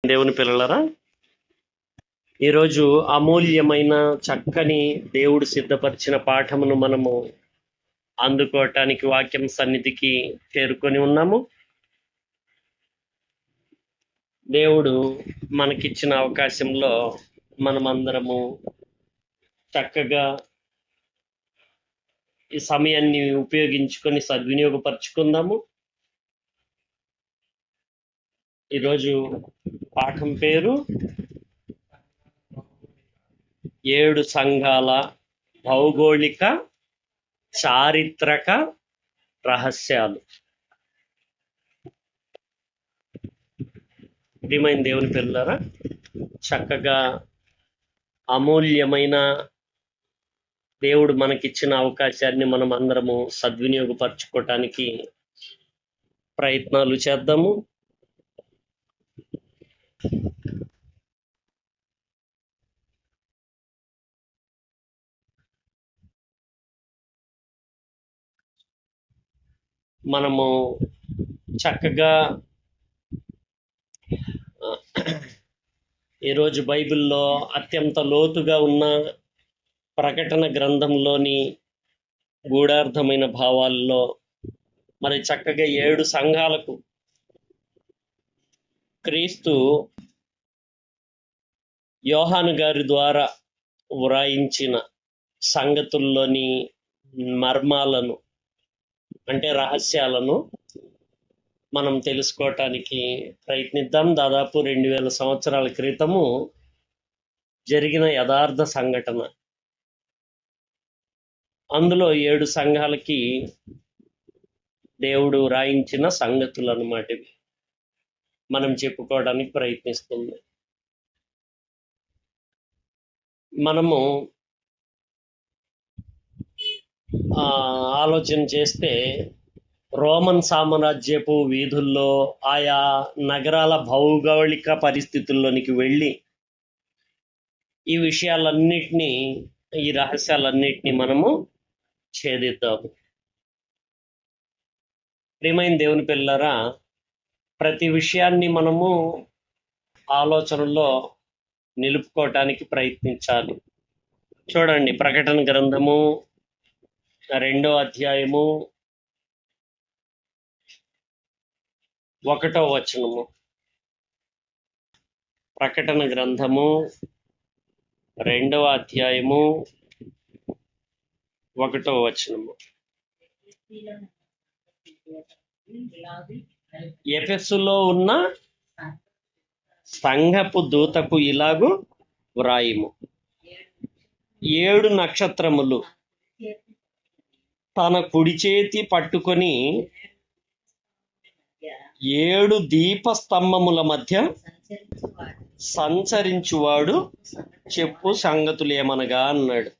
దేవుని పిల్లలరా, ఈరోజు అమూల్యమైన చక్కని దేవుడు సిద్ధపరిచిన పాఠమును మనము అందుకోవటానికి వాక్యం సన్నిధికి చేరుకొని ఉన్నాము. దేవుడు మనకిచ్చిన అవకాశంలో మనమందరము చక్కగా ఈ సమయాన్ని ఉపయోగించుకొని సద్వినియోగపరుచుకుందాము. ఈరోజు పాఠం పేరు 7 సంఘాల భౌగోళిక చారిత్రక రహస్యాలు. ప్రియమైన దేవుని పిల్లలారా, చక్కగా అమూల్యమైన దేవుడు మనకిచ్చిన అవకాశాన్ని మనం అందరము సద్వినియోగపరచుకోవటానికి ప్రయత్నాలు చేద్దాము. మనము చక్కగా ఈరోజు బైబిల్లో అత్యంత లోతుగా ఉన్న ప్రకటన గ్రంథంలోని గూఢార్థమైన భావాల్లో మరి చక్కగా 7 సంఘాలకు క్రీస్తు యోహాను గారి ద్వారా వ్రాయించిన సంగతుల్లోని మర్మాలను, అంటే రహస్యాలను మనం తెలుసుకోవటానికి ప్రయత్నిద్దాం. దాదాపు 2000 సంవత్సరాల క్రితము జరిగిన యథార్థ సంఘటన. అందులో 7 సంఘాలకి దేవుడు రాయించిన సంగతులు అన్నమాట ఇవి మనం చెప్పుకోవడానికి ప్రయత్నిస్తుంది. మనము ఆలోచన చేస్తే రోమన్ సామ్రాజ్యపు వీధుల్లో ఆయా నగరాల భౌగోళిక పరిస్థితుల్లోనికి వెళ్ళి ఈ విషయాలన్నిటినీ, ఈ రహస్యాలన్నిటినీ మనము ఛేదిద్దాము. ప్రియమైన దేవుని పిల్లరా, ప్రతి విషయాన్ని మనము ఆలోచనలో నిలుపుకోవటానికి ప్రయత్నించాలి. చూడండి, ప్రకటన గ్రంథము 2వ అధ్యాయము 1వ వచనము. ప్రకటన గ్రంథము 2వ అధ్యాయము 1వ వచనము. ఎఫెసులో ఉన్న సంఘపు దూతకు ఇలాగు వ్రాయిము: 7 నక్షత్రములు తన కుడి చేతి పట్టుకొని 7 దీపస్తంభముల మధ్య సంచరించువాడు చెప్పు సంగతులేమనగా అన్నాడు.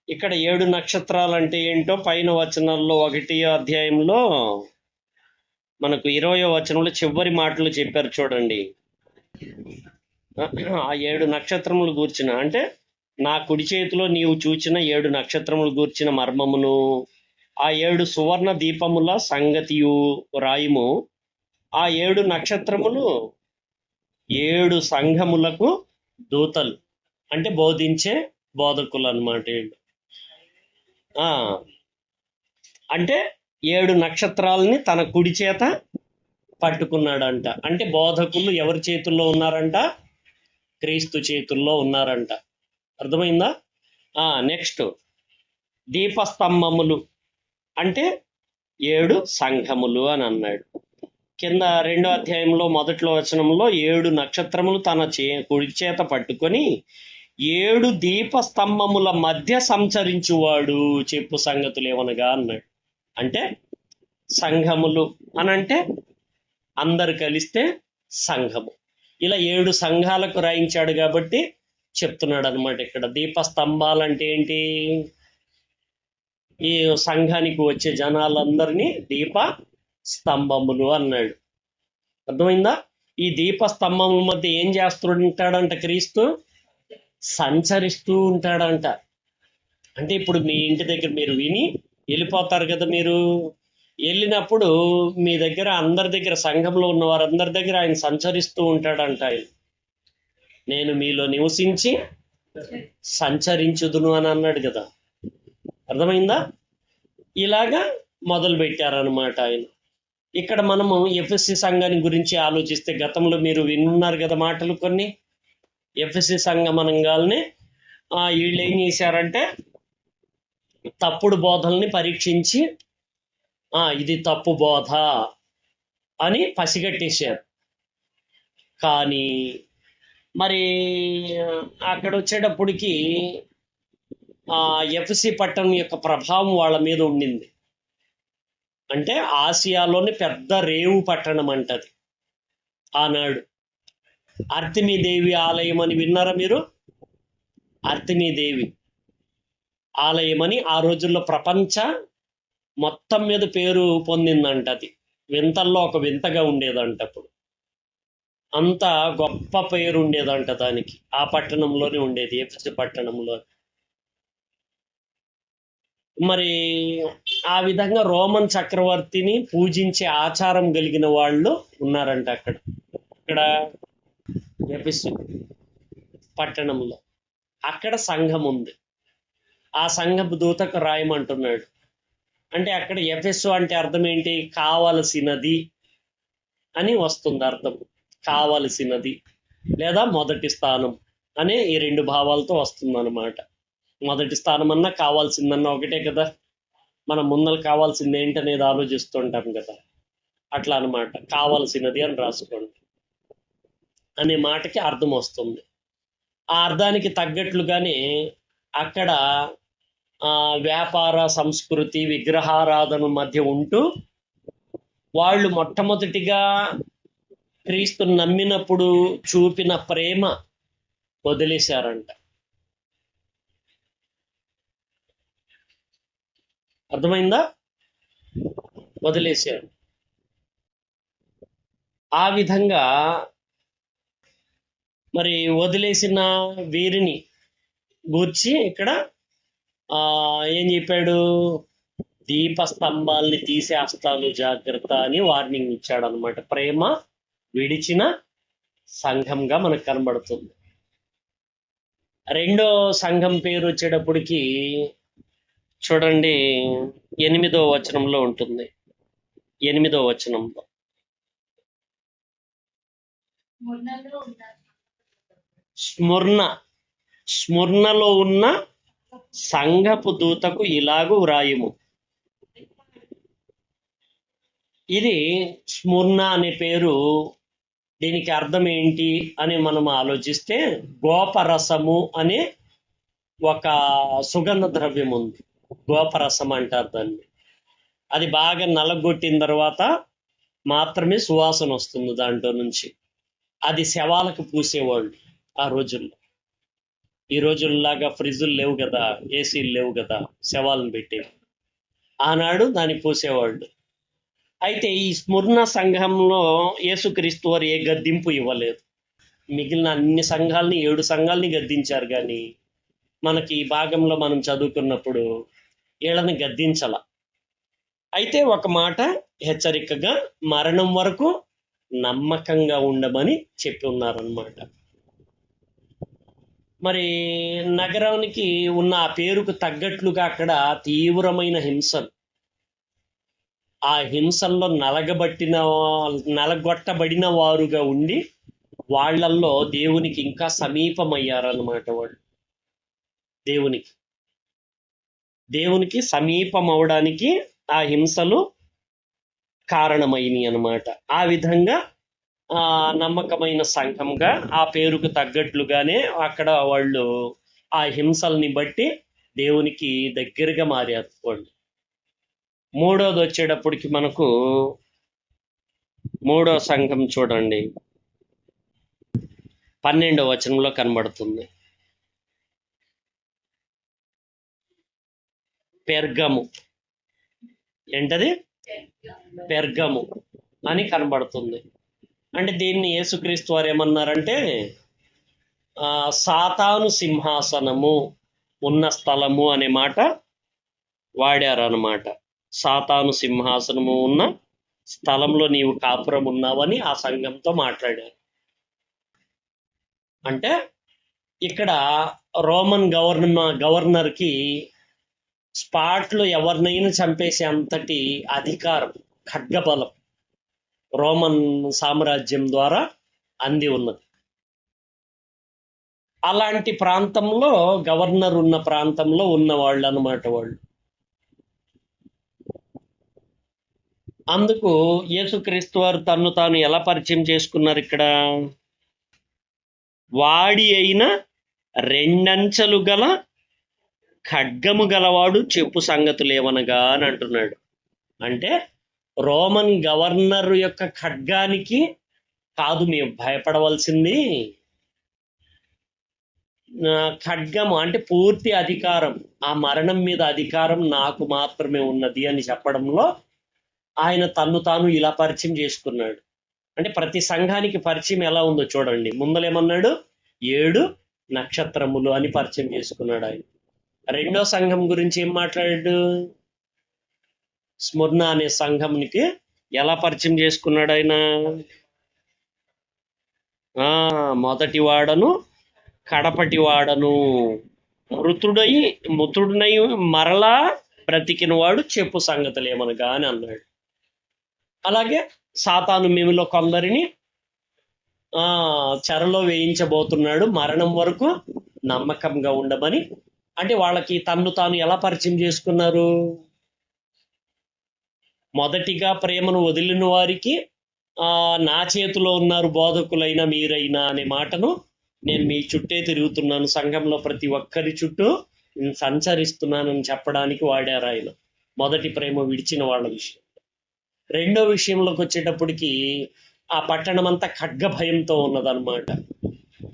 ఇక్కడ 7 నక్షత్రాలు అంటే ఏంటో పైన వచనాల్లో 1వ అధ్యాయంలో మనకు 20వ వచనంలో చివరి మాటలు చెప్పారు. చూడండి, ఆ 7 నక్షత్రములు గూర్చిన, అంటే నా కుడి చేతిలో నీవు చూచిన 7 నక్షత్రములు గూర్చిన మర్మమును, ఆ 7 సువర్ణ దీపముల సంగతియు రాయుము. ఆ 7 నక్షత్రములు 7 సంఘములకు దూతలు, అంటే బోధించే బోధకులు అన్నమాట. అంటే 7 నక్షత్రాలని తన కుడి చేత పట్టుకున్నాడంట. అంటే బోధకులు ఎవరి చేతుల్లో ఉన్నారంట? క్రీస్తు చేతుల్లో ఉన్నారంట. అర్థమైందా? నెక్స్ట్, దీపస్తంభములు అంటే 7 సంఘములు అని అన్నాడు. కింద 2వ అధ్యాయంలో 1వ వచనంలో 7 నక్షత్రములు తన కుడి చేత పట్టుకొని 7 దీపస్తంభముల మధ్య సంచరించువాడు చెప్పు సంగతులు ఏమనగా అన్నాడు. అంటే సంఘములు అనంటే అందరు కలిస్తే సంఘము. ఇలా 7 సంఘాలకు రాయించాడు కాబట్టి చెప్తున్నాడు అనమాట. ఇక్కడ దీపస్తంభాలంటే ఏంటి? ఈ సంఘానికి వచ్చే జనాలందరినీ దీప స్తంభములు అన్నాడు. అర్థమైందా? ఈ దీపస్తంభముల మధ్య ఏం చేస్తుంటాడంట? క్రీస్తు సంచరిస్తూ ఉంటాడంట. అంటే ఇప్పుడు మీ ఇంటి దగ్గర మీరు విని వెళ్ళిపోతారు కదా, మీరు వెళ్ళినప్పుడు మీ దగ్గర అందరి దగ్గర, సంఘంలో ఉన్న వారందరి దగ్గర ఆయన సంచరిస్తూ ఉంటాడంట. ఆయన నేను మీలో నివసించి సంచరించుదును అని అన్నాడు కదా. అర్థమైందా? ఇలాగా మొదలు పెట్టారనమాట ఆయన. ఇక్కడ మనము ఎఫ్ఎస్సి సంఘాన్ని గురించి ఆలోచిస్తే, గతంలో మీరు విన్నారు కదా మాటలు కొన్ని. ఎఫ్ఎస్సి సంఘం అనగానే వీళ్ళు ఏం చేశారంటే తప్పుడు బోధల్ని పరీక్షించి ఇది తప్పు బోధ అని పసిగట్టేశారు. కానీ మరి అక్కడ వచ్చేటప్పటికి ఎఫ్ఎస్సి పట్టణం యొక్క ప్రభావం వాళ్ళ మీద ఉండింది. అంటే ఆసియాలోని పెద్ద రేవు పట్టణం అంటది ఆనాడు. అర్తిమీదేవి ఆలయం అని విన్నారా మీరు? అర్తిమీదేవి ఆలయం అని ఆ రోజుల్లో ప్రపంచ మొత్తం మీద పేరు పొందిందంట. అది వింతల్లో ఒక వింతగా ఉండేదంట. అప్పుడు అంత గొప్ప పేరు ఉండేదంట దానికి. ఆ పట్టణంలోనే ఉండేది, ఎఫెసు పట్టణంలో. మరి ఆ విధంగా రోమన్ చక్రవర్తిని పూజించే ఆచారం కలిగిన వాళ్ళు ఉన్నారంట అక్కడ ఎఫెసు పట్టణంలో. అక్కడ సంఘం ఉంది. ఆ సంఘపు దూతకు రాయమంటున్నాడు. అంటే అక్కడ ఎఫెసు అంటే అర్థం ఏంటి? కావలసినది అని వస్తుంది అర్థం. కావలసినది లేదా మొదటి స్థానం అనే ఈ రెండు భావాలతో వస్తుంది అన్నమాట. మొదటి స్థానం అన్నా కావాల్సిందన్నా ఒకటే కదా. మనం ముందర కావాల్సింది ఏంటనేది ఆలోచిస్తుంటాం కదా. అట్లా అన్నమాట. కావలసినది అని రాసుకోండి అనే మాటకి అర్థం వస్తుంది. ఆ అర్థానికి తగ్గట్లుగానే అక్కడ వ్యాపార సంస్కృతి, విగ్రహారాధన మధ్య ఉంటూ వాళ్ళు మొట్టమొదటిగా క్రీస్తుని నమ్మినప్పుడు చూపిన ప్రేమ వదిలేశారంట. అర్థమైందా? వదిలేశారు. ఆ విధంగా మరి వదిలేసిన వీరిని గూర్చి ఇక్కడ ఏం చెప్పాడు? దీపస్తంభాల్ని తీసేస్తాను జాగ్రత్త అని వార్నింగ్ ఇచ్చాడు అనమాట. ప్రేమ విడిచిన సంఘంగా మనకు కనబడుతుంది. రెండో సంఘం పేరు వచ్చేటప్పటికి చూడండి, 8వ వచనంలో ఉంటుంది. 8వ వచనంలో స్ముర్నలో ఉన్న సంఘపు దూతకు ఇలాగూ వ్రాయుము. ఇది స్ముర్న అనే పేరు, దీనికి అర్థం ఏంటి అని మనం ఆలోచిస్తే, గోపరసము అనే ఒక సుగంధ ద్రవ్యం ఉంది. గోపరసం అంటారు దాన్ని. అది బాగా నలగొట్టిన తర్వాత మాత్రమే సువాసన వస్తుంది దాంట్లో నుంచి. అది శవాలకు పూసేవాళ్ళు ఆ రోజుల్లో. ఈ రోజుల్లాగా ఫ్రిడ్జులు లేవు కదా, ఏసీలు లేవు కదా శవాలను పెట్టి. ఆనాడు దాన్ని పూసేవాళ్ళు. అయితే ఈ స్ముర్న సంఘంలో యేసుక్రీస్తు వారు ఏ గద్దింపు ఇవ్వలేదు. మిగిలిన అన్ని సంఘాలని, 7 సంఘాలని గద్దించారు, కానీ మనకి ఈ భాగంలో మనం చదువుకున్నప్పుడు వీళ్ళని గద్దించాల. అయితే ఒక మాట హెచ్చరికగా మరణం వరకు నమ్మకంగా ఉండమని చెప్పి ఉన్నారన్నమాట. మరి నగరానికి ఉన్న ఆ పేరుకు తగ్గట్లుగా అక్కడ తీవ్రమైన హింసలు, ఆ హింసల్లో నలగొట్టబడిన వారుగా ఉండి వాళ్ళల్లో దేవునికి ఇంకా సమీపమయ్యారన్నమాట. వాళ్ళు దేవునికి సమీపం అవడానికి ఆ హింసలు కారణమైనవి అన్నమాట. ఆ విధంగా నమ్మకమైన సంఘంగా ఆ పేరుకు తగ్గట్లుగానే అక్కడ వాళ్ళు ఆ హింసల్ని బట్టి దేవునికి దగ్గరగా మారారు వాళ్ళు. మూడోది వచ్చేటప్పటికి మనకు మూడో సంఘం చూడండి, 12వ వచనంలో కనబడుతుంది. పెర్గము. ఏంటది? పెర్గము అని కనబడుతుంది. అంటే దీన్ని యేసుక్రీస్తు వారు ఏమన్నారంటే సాతాను సింహాసనము ఉన్న స్థలము అనే మాట వాడారన్నమాట. సాతాను సింహాసనము ఉన్న స్థలంలో నీవు కాపురం ఉన్నావని ఆ సంఘంతో మాట్లాడారు. అంటే ఇక్కడ రోమన్ గవర్నర్కి స్పాట్లో ఎవరినైనా చంపేసే అంతటి అధికారం, ఖడ్గబలం రోమన్ సామ్రాజ్యం ద్వారా అంది ఉన్నది. అలాంటి ప్రాంతంలో గవర్నర్ ఉన్న ప్రాంతంలో ఉన్న వాళ్ళు అన్నమాట వాళ్ళు. అందుకు యేసుక్రీస్తు వారు తన్ను తాను ఎలా పరిచయం చేసుకున్నారు ఇక్కడ? వాడి అయిన రెండంచెలు గల ఖడ్గము గలవాడు చెప్పు సంగతులేవనగా అని అంటున్నాడు. అంటే రోమన్ గవర్నర్ యొక్క ఖడ్గానికి కాదు మేము భయపడవలసింది, ఖడ్గము అంటే పూర్తి అధికారం, ఆ మరణం మీద అధికారం నాకు మాత్రమే ఉన్నది అని చెప్పడంలో ఆయన తన్ను తాను ఇలా పరిచయం చేసుకున్నాడు. అంటే ప్రతి సంఘానికి పరిచయం ఎలా ఉందో చూడండి. ముందలేమన్నాడు? 7 నక్షత్రములు అని పరిచయం చేసుకున్నాడు ఆయన. రెండో సంఘం గురించి ఏం మాట్లాడాడు? స్ముర్ణ అనే సంఘంకి ఎలా పరిచయం చేసుకున్నాడు ఆయన? మొదటి వాడను కడపటి వాడను, మృతుడై మరలా బ్రతికిన వాడు చెప్పు సంగతులు ఏమనగా అని అన్నాడు. అలాగే సాతాను మీలో కొందరిని చెరలో వేయించబోతున్నాడు మరణం వరకు నమ్మకంగా ఉండమని. అంటే వాళ్ళకి తన్ను తాను ఎలా పరిచయం చేసుకున్నారు? మొదటిగా ప్రేమను వదిలిన వారికి నా చేతిలో ఉన్నారు బోధకులైనా మీరైనా అనే మాటను నేను మీ చుట్టే తిరుగుతున్నాను, సంఘంలో ప్రతి ఒక్కరి చుట్టూ నేను సంచరిస్తున్నానని చెప్పడానికి వాడారు ఆయన, మొదటి ప్రేమ విడిచిన వాళ్ళ విషయం. రెండో విషయంలోకి వచ్చేటప్పటికి ఆ పట్టణం అంతా ఖడ్గ భయంతో ఉన్నదన్నమాట,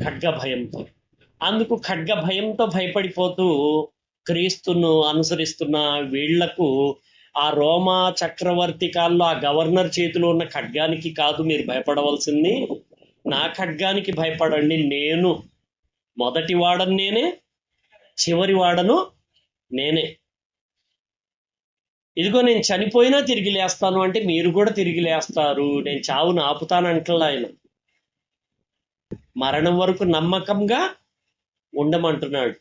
ఖడ్గ భయంతో. అందుకు ఖడ్గ భయంతో భయపడిపోతూ క్రీస్తును అనుసరిస్తున్న వీళ్లకు ఆ రోమా చక్రవర్తి కాలంలో ఆ గవర్నర్ చేతిలో ఉన్న ఖడ్గానికి కాదు మీరు భయపడవలసింది, నా ఖడ్గానికి భయపడండి. నేను మొదటి వాడను నేనే, చివరి వాడను నేనే. ఇదిగో నేను చనిపోయినా తిరిగి లేస్తాను అంటే మీరు కూడా తిరిగి లేస్తారు, నేను చావును ఆపుతానంటలా ఆయన. మరణం వరకు నమ్మకంగా ఉండమంటున్నాడు.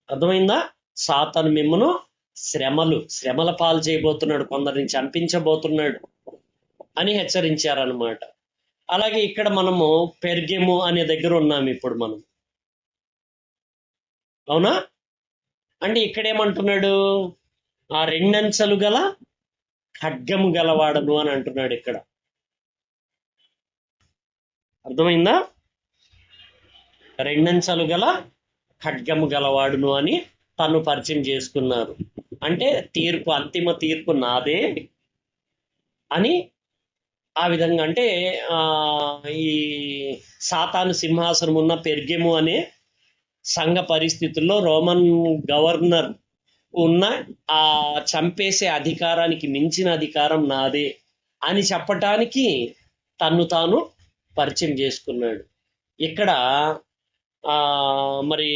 అర్థమైందా? సాతాను మిమ్మను శ్రమల పాలు చేయబోతున్నాడు, కొందరిని చంపించబోతున్నాడు అని హెచ్చరించారనమాట. అలాగే ఇక్కడ మనము పెర్గెము అనే దగ్గర ఉన్నాము ఇప్పుడు మనం, అవునా? అంటే ఇక్కడేమంటున్నాడు? ఆ రెండంచెలు గల ఖడ్గము గలవాడను అని అంటున్నాడు ఇక్కడ. అర్థమైందా? రెండంచెలు గల ఖడ్గము గలవాడును అని తను పరిచయం చేసుకున్నారు. అంటే తీర్పు, అంతిమ తీర్పు నాదే అని ఆ విధంగా. అంటే ఈ సాతాను సింహాసనం ఉన్న పెర్గెము అనే సంఘ పరిస్థితుల్లో రోమన్ గవర్నర్ ఉన్న ఆ చంపేసే అధికారానికి మించిన అధికారం నాదే అని చెప్పటానికి తన్ను తాను పరిచయం చేసుకున్నాడు. ఇక్కడ మరి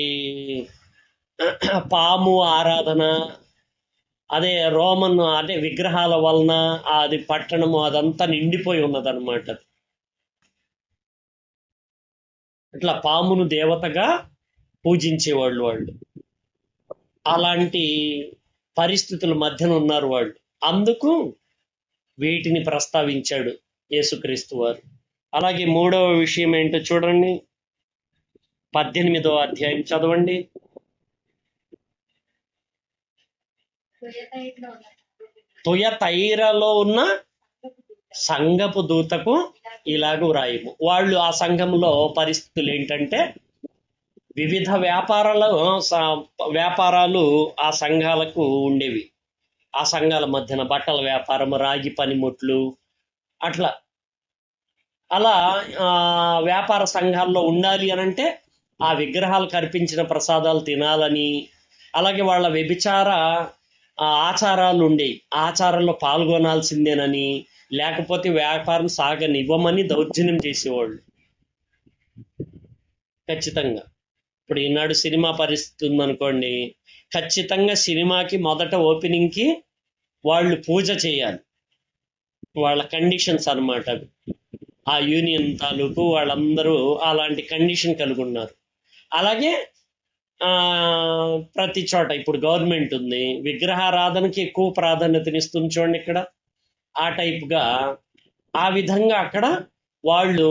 పాము ఆరాధన, అదే రోమన్ అంటే విగ్రహాల వలన అది పట్టణము అదంతా నిండిపోయి ఉన్నదన్నమాట. ఇట్లా పామును దేవతగా పూజించేవాళ్ళు వాళ్ళు. అలాంటి పరిస్థితుల మధ్యన ఉన్నారు వాళ్ళు. అందుకు వీటిని ప్రస్తావించాడు యేసుక్రీస్తు వారు. అలాగే మూడవ విషయం ఏంటో చూడండి, 18వ అధ్యాయం చదవండి. తుయతైరలో ఉన్న సంఘపు దూతకు ఇలాగ వ్రాయము. వాళ్ళు ఆ సంఘంలో పరిస్థితులు ఏంటంటే, వివిధ వ్యాపారాలు ఆ సంఘాలకు ఉండేవి. ఆ సంఘాల మధ్యన బట్టల వ్యాపారం, రాగి పనిముట్లు, అలా వ్యాపార సంఘాల్లో ఉండాలి అనంటే ఆ విగ్రహాలకు అర్పించిన ప్రసాదాలు తినాలని, అలాగే వాళ్ళ వ్యభిచార ఆచారాలు ఉండేవి, ఆచారాల్లో పాల్గొనాల్సిందేనని, లేకపోతే వ్యాపారం సాగనివ్వమని దౌర్జన్యం చేసేవాళ్ళు ఖచ్చితంగా. ఇప్పుడు ఈనాడు సినిమా పరిస్థితి ఉందనుకోండి, ఖచ్చితంగా సినిమాకి మొదట ఓపెనింగ్కి వాళ్ళు పూజ చేయాలి. వాళ్ళ కండిషన్స్ అన్నమాట అవి. ఆ యూనియన్ తాలూకు వాళ్ళందరూ అలాంటి కండిషన్ కలిగి ఉన్నారు. అలాగే ప్రతి చోట ఇప్పుడు గవర్నమెంట్ ఉంది, విగ్రహారాధనకి ఎక్కువ ప్రాధాన్యతనిస్తుంది చూడండి ఇక్కడ. ఆ టైప్గా ఆ విధంగా అక్కడ వాళ్ళు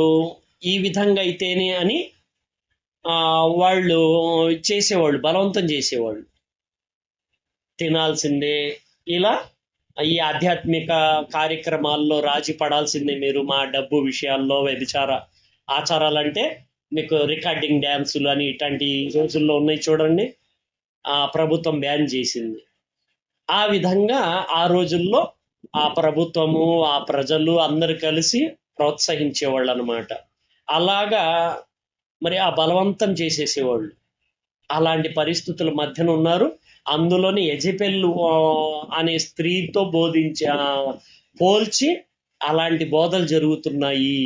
ఈ విధంగా అయితేనే అని వాళ్ళు చేసేవాళ్ళు, బలవంతం చేసేవాళ్ళు. తినాల్సిందే, ఇలా ఈ ఆధ్యాత్మిక కార్యక్రమాల్లో రాజీ పడాల్సిందే మీరు, మా డబ్బు విషయాల్లో వ్యభిచార ఆచారాలంటే మీకు రికార్డింగ్ డ్యాన్సులు అని ఇట్లాంటి రోజుల్లో ఉన్నాయి చూడండి, ప్రభుత్వం బ్యాన్ చేసింది. ఆ విధంగా ఆ రోజుల్లో ఆ ప్రభుత్వము ఆ ప్రజలు అందరు కలిసి ప్రోత్సహించేవాళ్ళు అనమాట. అలాగా మరి ఆ బలవంతం చేసేసేవాళ్ళు. అలాంటి పరిస్థితుల మధ్యన ఉన్నారు. అందులోని యజబెల్ అనే స్త్రీతో పోల్చి అలాంటి బోధలు జరుగుతున్నాయి.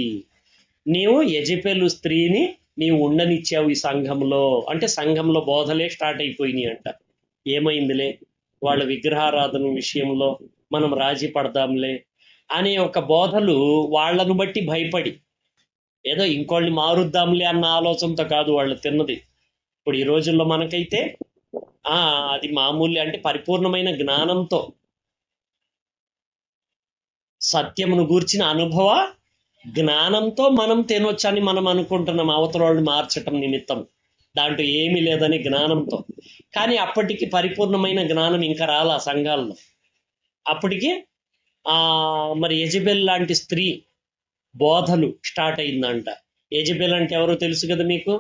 నీవు యజబెల్ స్త్రీని నీవు ఉండనిచ్చావు ఈ సంఘంలో అంటే సంఘంలో బోధలే స్టార్ట్ అయిపోయినాయి అంట. ఏమైందిలే, వాళ్ళ విగ్రహారాధన విషయంలో మనం రాజీ పడదాంలే అనే ఒక బోధలు వాళ్ళను బట్టి భయపడి ఏదో ఇంకోళ్ళని మారుద్దాంలే అన్న ఆలోచనతో కాదు వాళ్ళు తిన్నది. ఇప్పుడు ఈ రోజుల్లో మనకైతే అది మామూలు అంటే పరిపూర్ణమైన జ్ఞానంతో సత్యమును గూర్చిన అనుభవ జ్ఞానంతో మనం తినొచ్చని మనం అనుకుంటున్నాం, అవతల వాళ్ళని మార్చటం నిమిత్తం. దాంట్లో ఏమీ లేదని జ్ఞానంతో. కానీ అప్పటికి పరిపూర్ణమైన జ్ఞానం ఇంకా రాలా సంఘాల్లో. అప్పటికి మరి యజబెల్ లాంటి స్త్రీ బోధలు స్టార్ట్ అయిందంట. యజబెల్ అంటే ఎవరో తెలుసు కదా మీకు?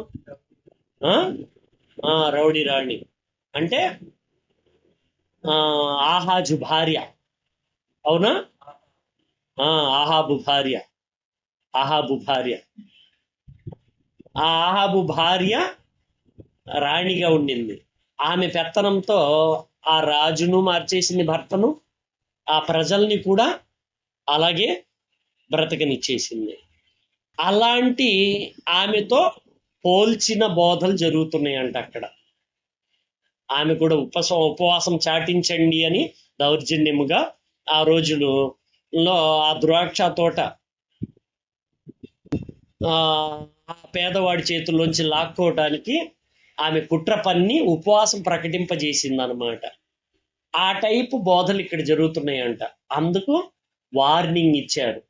రౌడీ రాణి అంటే ఆహాజు భార్య, అవునా? ఆహాబు భార్య. ఆ ఆహాబు భార్య రాణిగా ఉండింది. ఆమె పెత్తనంతో ఆ రాజును మార్చేసింది, భర్తను, ఆ ప్రజల్ని కూడా అలాగే బ్రతకనిచ్చేసింది. అలాంటి ఆమెతో పోల్చిన బోధలు జరుగుతున్నాయంట అక్కడ. ఆమె కూడా ఉపవాసం చాటించండి అని దౌర్జన్యముగా ఆ రోజులలో ఆ ద్రాక్ష తోట ఆ పేదవాడి చేతుల్లోంచి లాక్కోవటానికి ఆమె కుట్ర పన్ని ఉపవాసం ప్రకటింపజేసింది అనమాట. ఆ టైపు బోధలు ఇక్కడ జరుగుతున్నాయంట. అందుకు వార్నింగ్ ఇచ్చారు.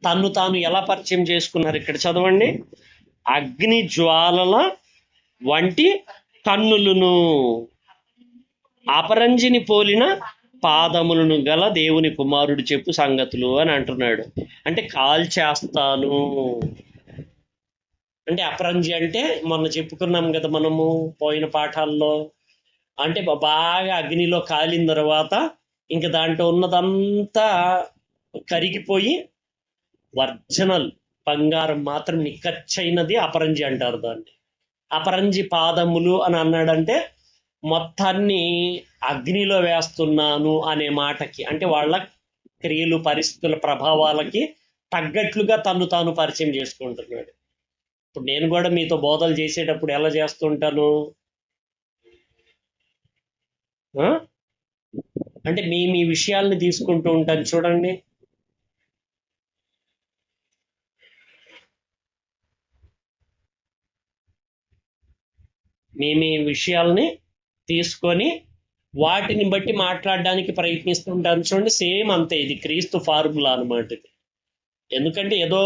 తన్ను తాను ఎలా పరిచయం చేసుకున్నారు ఇక్కడ చదవండి. అగ్ని జ్వాలల వంటి కన్నులను, అపరంజిని పోలిన పాదములను గల దేవుని కుమారుడు చెప్పు సంగతులు అని అంటున్నాడు. అంటే కాల్చేస్తాను అంటే, అపరంజి అంటే మొన్న చెప్పుకున్నాం కదా మనము పోయిన పాఠాల్లో. అంటే బాగా అగ్నిలో కాలిన తర్వాత ఇంక దాంట్లో ఉన్నదంతా కరిగిపోయి ఒరిజినల్ బంగారం మాత్రం నిక్కచ్చైనది అపరంజి అంటారు దాన్ని. అపరంజి పాదములు అని అన్నాడంటే మొత్తాన్ని అగ్నిలో వేస్తున్నాను అనే మాటకి, అంటే వాళ్ళ క్రియలు పరిస్థితుల ప్రభావాలకి తగ్గట్లుగా తను తాను పరిచయం చేసుకుంటున్నాడు. ఇప్పుడు నేను కూడా మీతో బోధలు చేసేటప్పుడు ఎలా చేస్తుంటాను అంటే మీ విషయాల్ని తీసుకుంటూ ఉంటాను చూడండి. మీ విషయాల్ని తీసుకొని వాటిని బట్టి మాట్లాడడానికి ప్రయత్నిస్తుంటాను చూడండి. సేమ్ అంతే, ఇది క్రీస్తు ఫార్ములా అనమాట. ఎందుకంటే ఏదో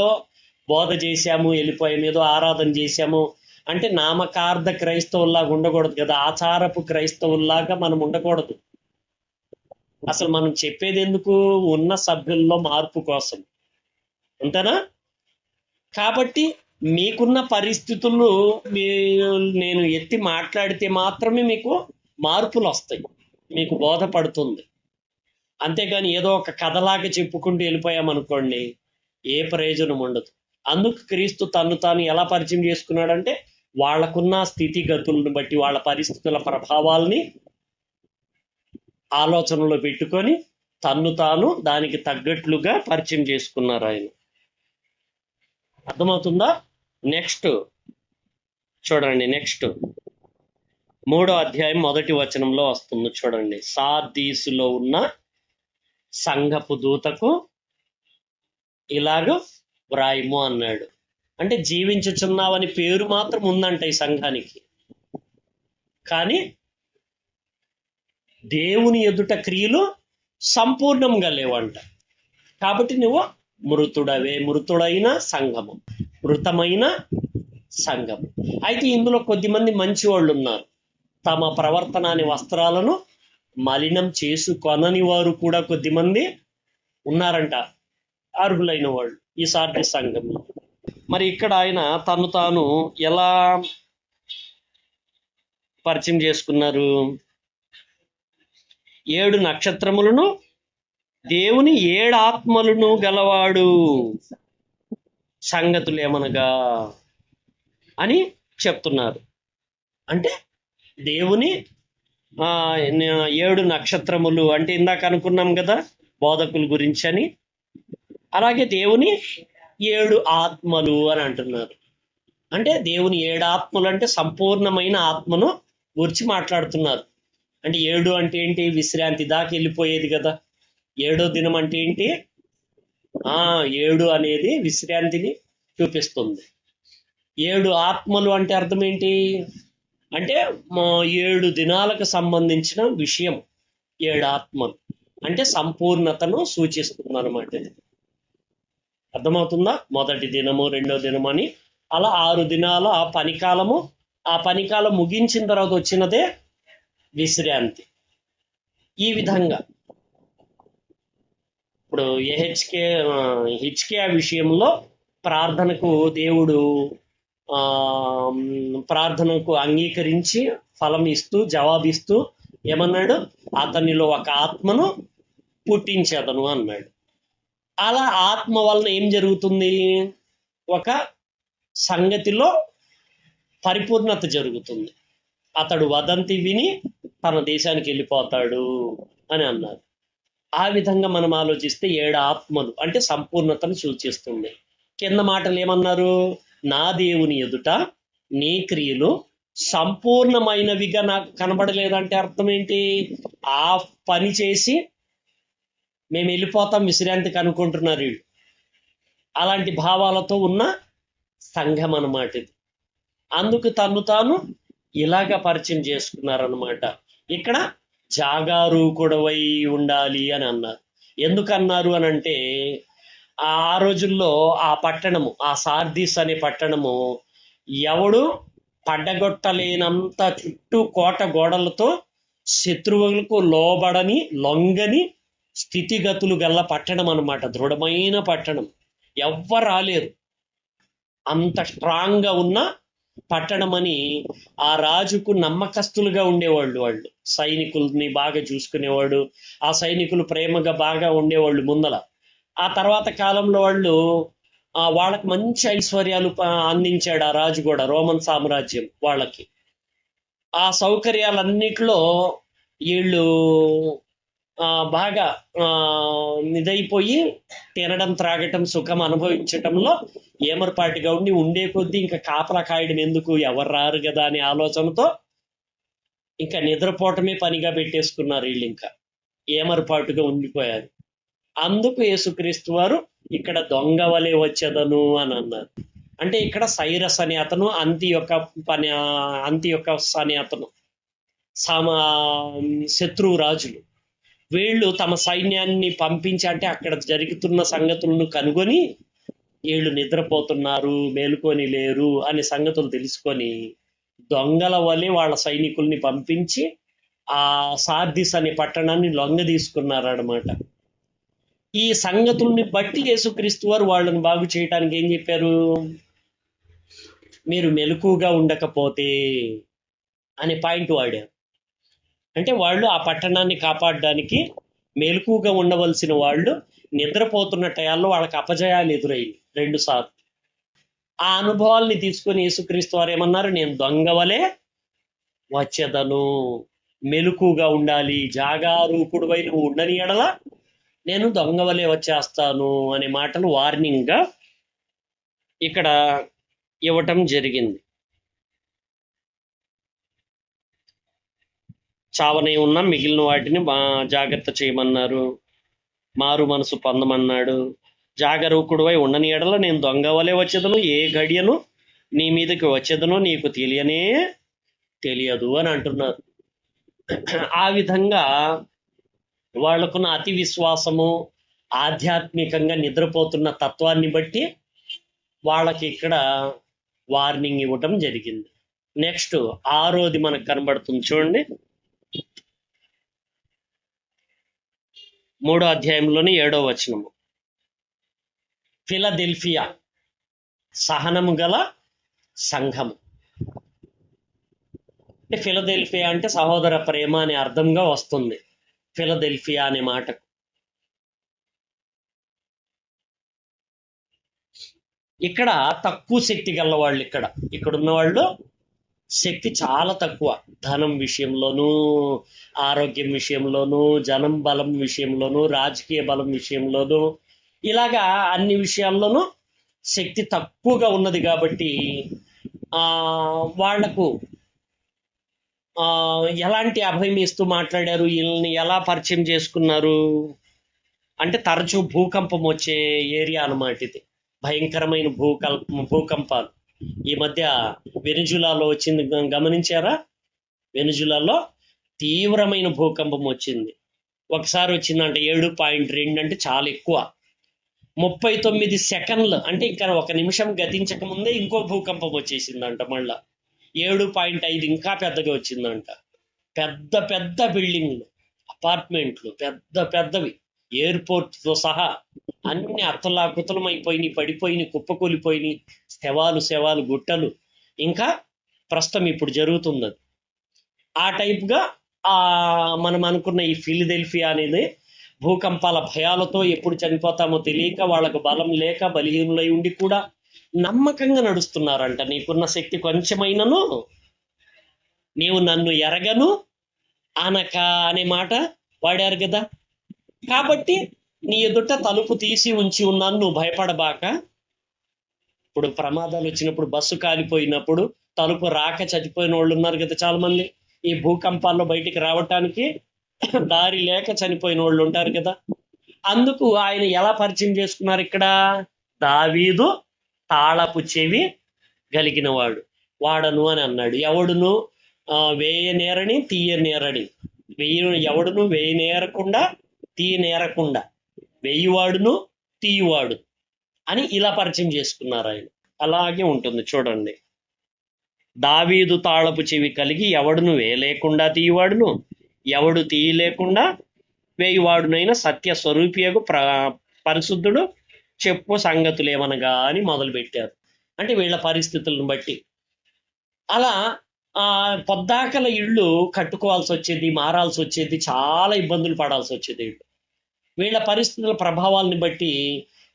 బోధ చేశాము వెళ్ళిపోయాము, ఏదో ఆరాధన చేశాము అంటే నామకార్థ క్రైస్తవుల్లాగా ఉండకూడదు కదా, ఆచారపు క్రైస్తవుల్లాగా మనం ఉండకూడదు. అసలు మనం చెప్పేది ఎందుకు? ఉన్న సభ్యుల్లో మార్పు కోసం, అంతేనా? కాబట్టి మీకున్న పరిస్థితులు నేను ఎత్తి మాట్లాడితే మాత్రమే మీకు మార్పులు వస్తాయి, మీకు బోధపడుతుంది. అంతేగాని ఏదో ఒక కథలాగా చెప్పుకుంటూ వెళ్ళిపోయామనుకోండి ఏ ప్రయోజనం ఉండదు. అందుకు క్రీస్తు తను తాను ఎలా పరిచయం చేసుకున్నాడంటే వాళ్ళకున్న స్థితిగతులను బట్టి వాళ్ళ పరిస్థితుల ప్రభావాల్ని ఆలోచనలో పెట్టుకొని తన్ను తాను దానికి తగ్గట్లుగా పరిచయం చేసుకున్నారు ఆయన. అర్థమవుతుందా? నెక్స్ట్ చూడండి, నెక్స్ట్ 3వ అధ్యాయం 1వ వచనంలో వస్తుంది చూడండి. సార్దీసులో ఉన్న సంఘపు దూతకు ఇలాగ వ్రాయము అన్నాడు. అంటే జీవించుచున్నావని పేరు మాత్రం ఉందంట ఈ సంఘానికి, కానీ దేవుని ఎదుట క్రియలు సంపూర్ణంగా లేవంట. కాబట్టి నువ్వు మృతుడవే, మృతుడైన సంఘము, మృతమైన సంఘము. అయితే ఇందులో కొద్దిమంది మంచి వాళ్ళు ఉన్నారు. తమ ప్రవర్తన అనే వస్త్రాలను మలినం చేసుకొనని వారు కూడా కొద్దిమంది ఉన్నారంట, అర్హులైన వాళ్ళు ఈ సార్ది సంఘంలో. మరి ఇక్కడ ఆయన తను తాను ఎలా పరిచయం చేసుకున్నారు? 7 నక్షత్రములను దేవుని 7 ఆత్మలను గలవాడు, సంగతులు ఏమనగా అని చెప్తున్నారు. అంటే దేవుని 7 నక్షత్రములు అంటే ఇందాక అనుకున్నాం కదా బోధకుల గురించి అని, అలాగే దేవుని 7 ఆత్మలు అని అంటున్నారు. అంటే దేవుని 7 ఆత్మలు అంటే సంపూర్ణమైన ఆత్మను గురించి మాట్లాడుతున్నారు. అంటే 7 అంటే ఏంటి? విశ్రాంతి దాకా వెళ్ళిపోయేది కదా. 7వ దినం అంటే ఏంటి? 7 అనేది విశ్రాంతిని చూపిస్తుంది. 7 ఆత్మలు అంటే అర్థం ఏంటి? అంటే 7 దినాలకు సంబంధించిన విషయం 7 ఆత్మలు అంటే సంపూర్ణతను సూచిస్తుంది అనమాట. అర్థమవుతుందా? మొదటి దినము, 2వ దినము అని అలా 6 దినాల పనికాలము. ఆ పనికాలం ముగించిన తర్వాత వచ్చినదే విశ్రాంతి. ఈ విధంగా ఇప్పుడు హిజ్కియా విషయంలో ప్రార్థనకు దేవుడు ప్రార్థనకు అంగీకరించి ఫలం ఇస్తూ జవాబిస్తూ ఏమన్నాడు? అతనిలో ఒక ఆత్మను పుట్టించేదను అన్నాడు. అలా ఆత్మ వలన ఏం జరుగుతుంది? ఒక సంగతిలో పరిపూర్ణత జరుగుతుంది. అతడు వదంతి విని తన దేశానికి వెళ్ళిపోతాడు అని అన్నారు. ఆ విధంగా మనం ఆలోచిస్తే 7 ఆత్మలు అంటే సంపూర్ణతను సూచిస్తుంది. కింద మాటలు ఏమన్నారు? నా దేవుని ఎదుట నీ క్రియలు సంపూర్ణమైనవిగా నాకు కనబడలేదంటే అర్థం ఏంటి? ఆ పని చేసి మేము వెళ్ళిపోతాం విశ్రాంతికి అనుకుంటున్నారు వీళ్ళు. అలాంటి భావాలతో ఉన్న సంఘం అన్నమాట ఇది. అందుకు తను తాను ఇలాగ పరిచయం చేసుకున్నారనమాట. ఇక్కడ జాగారూకుడవై ఉండాలి అని అన్నారు. ఎందుకన్నారు అని అంటే ఆ రోజుల్లో ఆ పట్టణము, ఆ సార్దీస్ అనే పట్టణము ఎవడు పడ్డగొట్టలేనంత చుట్టూ కోట గోడలతో శత్రువులకు లోబడని లొంగని స్థితిగతులు గల పట్టణం అన్నమాట. దృఢమైన పట్టణం, ఎవ్వరు రాలేరు, అంత స్ట్రాంగ్ గా ఉన్న పట్టణం అని. ఆ రాజుకు నమ్మకస్తులుగా ఉండేవాళ్ళు. వాళ్ళు సైనికుల్ని బాగా చూసుకునేవాడు. ఆ సైనికులు ప్రేమగా బాగా ఉండేవాళ్ళు ముందల. ఆ తర్వాత కాలంలో వాళ్ళకి మంచి ఐశ్వర్యాలు అందించాడు ఆ రాజు కూడా, రోమన్ సామ్రాజ్యం వాళ్ళకి. ఆ సౌకర్యాలన్నిటిలో వీళ్ళు బాగా ఇదైపోయి తినడం, త్రాగటం, సుఖం అనుభవించటంలో ఏమరపాటిగా ఉండే కొద్దీ ఇంకా కాపలా కాయడం ఎందుకు, ఎవరు రారు కదా అనే ఆలోచనతో ఇంకా నిద్రపోవటమే పనిగా పెట్టేసుకున్నారు వీళ్ళు. ఇంకా ఏమరపాటుగా ఉండిపోయారు. అందుకు యేసుక్రీస్తు వారు ఇక్కడ దొంగ వలె వచ్చేదను అని అన్నారు. అంటే ఇక్కడ సైరస్ అనే అతను, అంతియొకస్ అనే అతను శత్రువు రాజులు. వీళ్ళు తమ సైన్యాన్ని పంపించి అంటే అక్కడ జరుగుతున్న సంగతులను కనుగొని వీళ్ళు నిద్రపోతున్నారు, మేలుకొని లేరు అనే సంగతులు తెలుసుకొని దొంగల వలె వాళ్ళ సైనికుల్ని పంపించి ఆ సార్దిస్ అనే పట్టణాన్ని లొంగ తీసుకున్నారు అన్నమాట. ఈ సంగతుల్ని బట్టి యేసుక్రీస్తు వారు వాళ్ళని బాగు చేయటానికి ఏం చెప్పారు? మీరు మెలకుగా ఉండకపోతే అనే పాయింట్ వాడారు. అంటే వాళ్ళు ఆ పట్టణాన్ని కాపాడడానికి మెలకుగా ఉండవలసిన వాళ్ళు నిద్రపోతున్న టయాల్లో వాళ్ళకి అపజయాలు ఎదురైంది 2 సార్లు. ఆ అనుభవాల్ని తీసుకొని యేసుక్రీస్తు వారు ఏమన్నారు? నేను దొంగ వలె వచ్చేదను, మెలకుగా ఉండాలి, జాగారూకుడువై నువ్వు ఉండని ఎడల నేను దొంగ వలె వచ్చేస్తాను అనే మాటలు వార్నింగ్ గా ఇక్కడ ఇవ్వటం జరిగింది. చావనే ఉన్న మిగిలిన వాటిని జాగ్రత్త చేయమన్నారు. మారు మనసు పొందమన్నాడు. జాగరూకుడువై ఉండని ఎడల నేను దొంగ వలె వచ్చేదను, ఏ గడియను నీ మీదకి వచ్చేదనో నీకు తెలియదు అని అంటున్నారు. ఆ విధంగా వాళ్ళకున్న అతి విశ్వాసము, ఆధ్యాత్మికంగా నిద్రపోతున్న తత్వాన్ని బట్టి వాళ్ళకి ఇక్కడ వార్నింగ్ ఇవ్వటం జరిగింది. నెక్స్ట్ 6వది మనకు కనబడుతుంది చూడండి. 3వ అధ్యాయంలోని 7వ వచనము. ఫిలదెల్ఫియా సహనము గల సంఘము. అంటే ఫిలదెల్ఫియా అంటే సహోదర ప్రేమ అనే అర్థంగా వస్తుంది ఫిలదెల్ఫియా అనే మాటకు. ఇక్కడ తక్కువ శక్తి గల వాళ్ళు, ఇక్కడున్న వాళ్ళు శక్తి చాలా తక్కువ. ధనం విషయంలోనూ, ఆరోగ్యం విషయంలోనూ, జనం బలం విషయంలోనూ, రాజకీయ బలం విషయంలోనూ, ఇలాగా అన్ని విషయాల్లోనూ శక్తి తక్కువగా ఉన్నది కాబట్టి వాళ్లకు ఎలాంటి అభయం ఇస్తూ మాట్లాడారు, వీళ్ళని ఎలా పరిచయం చేసుకున్నారు అంటే తరచూ భూకంపం వచ్చే ఏరియా అన్నమాట ఇది. భయంకరమైన భూకంపాలు ఈ మధ్య వెనిజులాలో వచ్చింది, గమనించారా? వెనిజులాలో తీవ్రమైన భూకంపం వచ్చింది. ఒకసారి వచ్చిందంటే 7.2 అంటే చాలా ఎక్కువ. 39 సెకండ్లు అంటే ఇంకా 1 నిమిషం గతించక ముందే ఇంకో భూకంపం వచ్చేసిందంట. మళ్ళా 7.5 ఇంకా పెద్దగా వచ్చిందంట. పెద్ద పెద్ద బిల్డింగ్లు, అపార్ట్మెంట్లు పెద్దవి, ఎయిర్పోర్ట్తో సహా అన్ని అతలాకుతలమైపోయినాయి, పడిపోయినాయి, కుప్పకూలిపోయినాయి, శవాలు గుట్టలు. ఇంకా ప్రస్తుతం ఇప్పుడు జరుగుతున్నది. ఆ టైప్గా మనం అనుకున్న ఈ ఫిలదెల్ఫియా అనేది భూకంపాల భయాలతో ఎప్పుడు చనిపోతామో తెలియక, వాళ్ళకు బలం లేక, బలహీనులై ఉండి కూడా నమ్మకంగా నడుస్తున్నారంట. నీకున్న శక్తి కొంచెమైనను నీవు నన్ను ఎరగను అనక అనే మాట వాడారు కదా. కాబట్టి నీ ఎదుట తలుపు తీసి ఉంచి ఉన్నాను, నువ్వు భయపడబాక. ఇప్పుడు ప్రమాదాలు వచ్చినప్పుడు, బస్సు కాలిపోయినప్పుడు తలుపు రాక చనిపోయిన వాళ్ళు ఉన్నారు కదా చాలా మంది. ఈ భూకంపాల్లో బయటికి రావటానికి దారి లేక చనిపోయిన వాళ్ళు ఉంటారు కదా. అందుకు ఆయన ఎలా పరిచయం చేసుకున్నారు ఇక్కడ? దావీదు తాళపు చెవి కలిగిన వాడను అని అన్నాడు. ఎవడును వేయనేరని తీయనేరని, ఎవడును వేయనేరకుండా తీయనేరకుండా, వేయువాడును తీయువాడు అని ఇలా పరిచయం చేసుకున్నారు ఆయన. అలాగే ఉంటుంది చూడండి. దావీదు తాళపు చెవి కలిగి ఎవడును వేయలేకుండా తీయువాడును, ఎవడు తీయలేకుండా వేయువాడునైన సత్య స్వరూపియగు పరిశుద్ధుడు చెప్పు సంగతులేమనగా అని మొదలు పెట్టారు. అంటే వీళ్ళ పరిస్థితులను బట్టి అలా పొద్దాకల ఇళ్ళు కట్టుకోవాల్సి వచ్చేది, మారాల్సి వచ్చేది, చాలా ఇబ్బందులు పడాల్సి వచ్చేది. వీళ్ళ పరిస్థితుల ప్రభావాలని బట్టి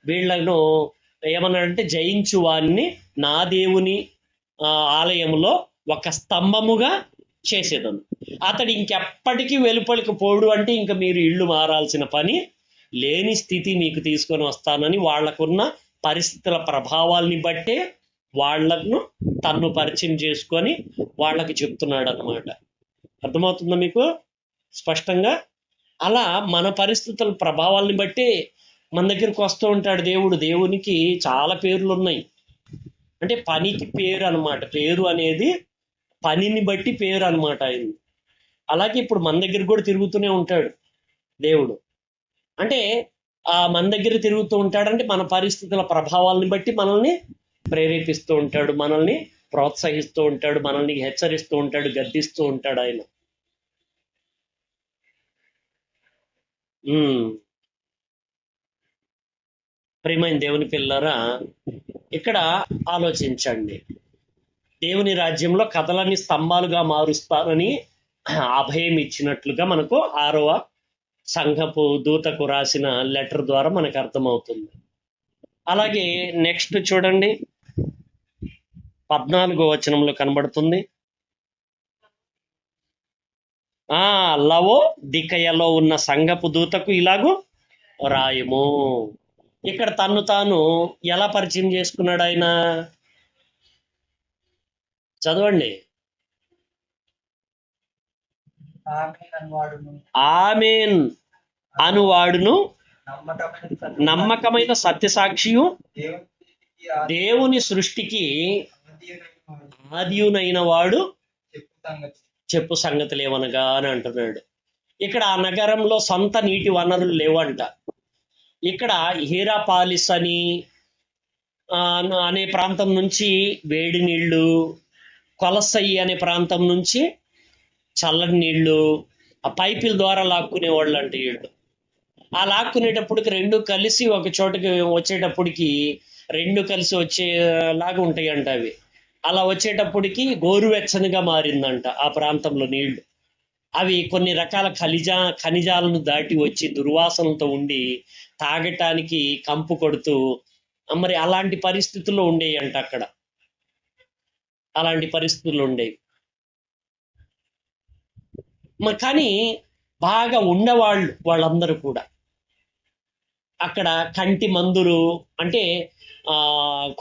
వీళ్ళను ఏమన్నాడంటే, జయించు వారిని నా దేవుని ఆలయంలో ఒక స్తంభముగా చేసేదను, అతడు ఇంకెప్పటికీ వెలుపలికి పోడు, అంటే ఇంకా మీరు ఇళ్ళు మారాల్సిన పని లేని స్థితి మీకు తీసుకొని వస్తానని వాళ్లకున్న పరిస్థితుల ప్రభావాల్ని బట్టే వాళ్లను తన్ను పరిచయం చేసుకొని వాళ్ళకి చెప్తున్నాడు అన్నమాట. అర్థమవుతుందా మీకు స్పష్టంగా? అలా మన పరిస్థితుల ప్రభావాల్ని బట్టి మన దగ్గరికి వస్తూ ఉంటాడు దేవుడు. దేవునికి చాలా పేర్లు ఉన్నాయి. అంటే పనికి పేరు అన్నమాట. పేరు అనేది పనిని బట్టి పేరు అన్నమాట ఆయన. అలాగే ఇప్పుడు మన దగ్గర కూడా తిరుగుతూనే ఉంటాడు దేవుడు. అంటే మన దగ్గర తిరుగుతూ ఉంటాడంటే మన పరిస్థితుల ప్రభావాలను బట్టి మనల్ని ప్రేరేపిస్తూ ఉంటాడు, మనల్ని ప్రోత్సహిస్తూ ఉంటాడు, మనల్ని హెచ్చరిస్తూ ఉంటాడు, గద్దిస్తూ ఉంటాడు ఆయన. ప్రియమైన దేవుని పిల్లరా, ఇక్కడ ఆలోచించండి. దేవుని రాజ్యంలో కథలని స్తంభాలుగా మారుస్తానని అభయం ఇచ్చినట్లుగా మనకు 6వ సంఘపు దూతకు రాసిన లెటర్ ద్వారా మనకు అర్థమవుతుంది. అలాగే నెక్స్ట్ చూడండి, 14వ వచనంలో కనబడుతుంది. లవో దికయలో ఉన్న సంఘపు దూతకు ఇలాగూ రాయము. ఇక్కడ తన్ను తాను ఎలా పరిచయం చేసుకున్నాడు ఆయన? చదవండి. ఆమెన్ అనువాడును నమ్మకమైన సత్యసాక్షియు దేవుని సృష్టికి ఆదియునైన వాడు చెప్పు సంగతులేవనగా అని అంటున్నాడు. ఇక్కడ ఆ నగరంలో సొంత నీటి వనరులు లేవంట. ఇక్కడ హీరాపాలిస్ అని అనే ప్రాంతం నుంచి వేడి నీళ్లు, కొలసయి అనే ప్రాంతం నుంచి చల్లని నీళ్లు ఆ పైపుల ద్వారా లాక్కునేవాళ్ళు అంట వీళ్ళు. ఆ లాక్కునేటప్పటికి రెండు కలిసి ఒక చోటకి వచ్చేటప్పటికి రెండు కలిసి వచ్చేలాగా ఉంటాయి అంట అవి. అలా వచ్చేటప్పటికి గోరువెచ్చనిగా మారిందంట ఆ ప్రాంతంలో నీళ్లు. అవి కొన్ని రకాల ఖనిజాలను దాటి వచ్చి దుర్వాసనతో ఉండి తాగటానికి కంపు కొడుతూ మరి అలాంటి పరిస్థితుల్లో ఉండేవి అంట అక్కడ. అలాంటి పరిస్థితులు ఉండేవి. మరి కానీ బాగా ఉండేవాళ్ళు వాళ్ళందరూ కూడా అక్కడ కంటి మందులు అంటే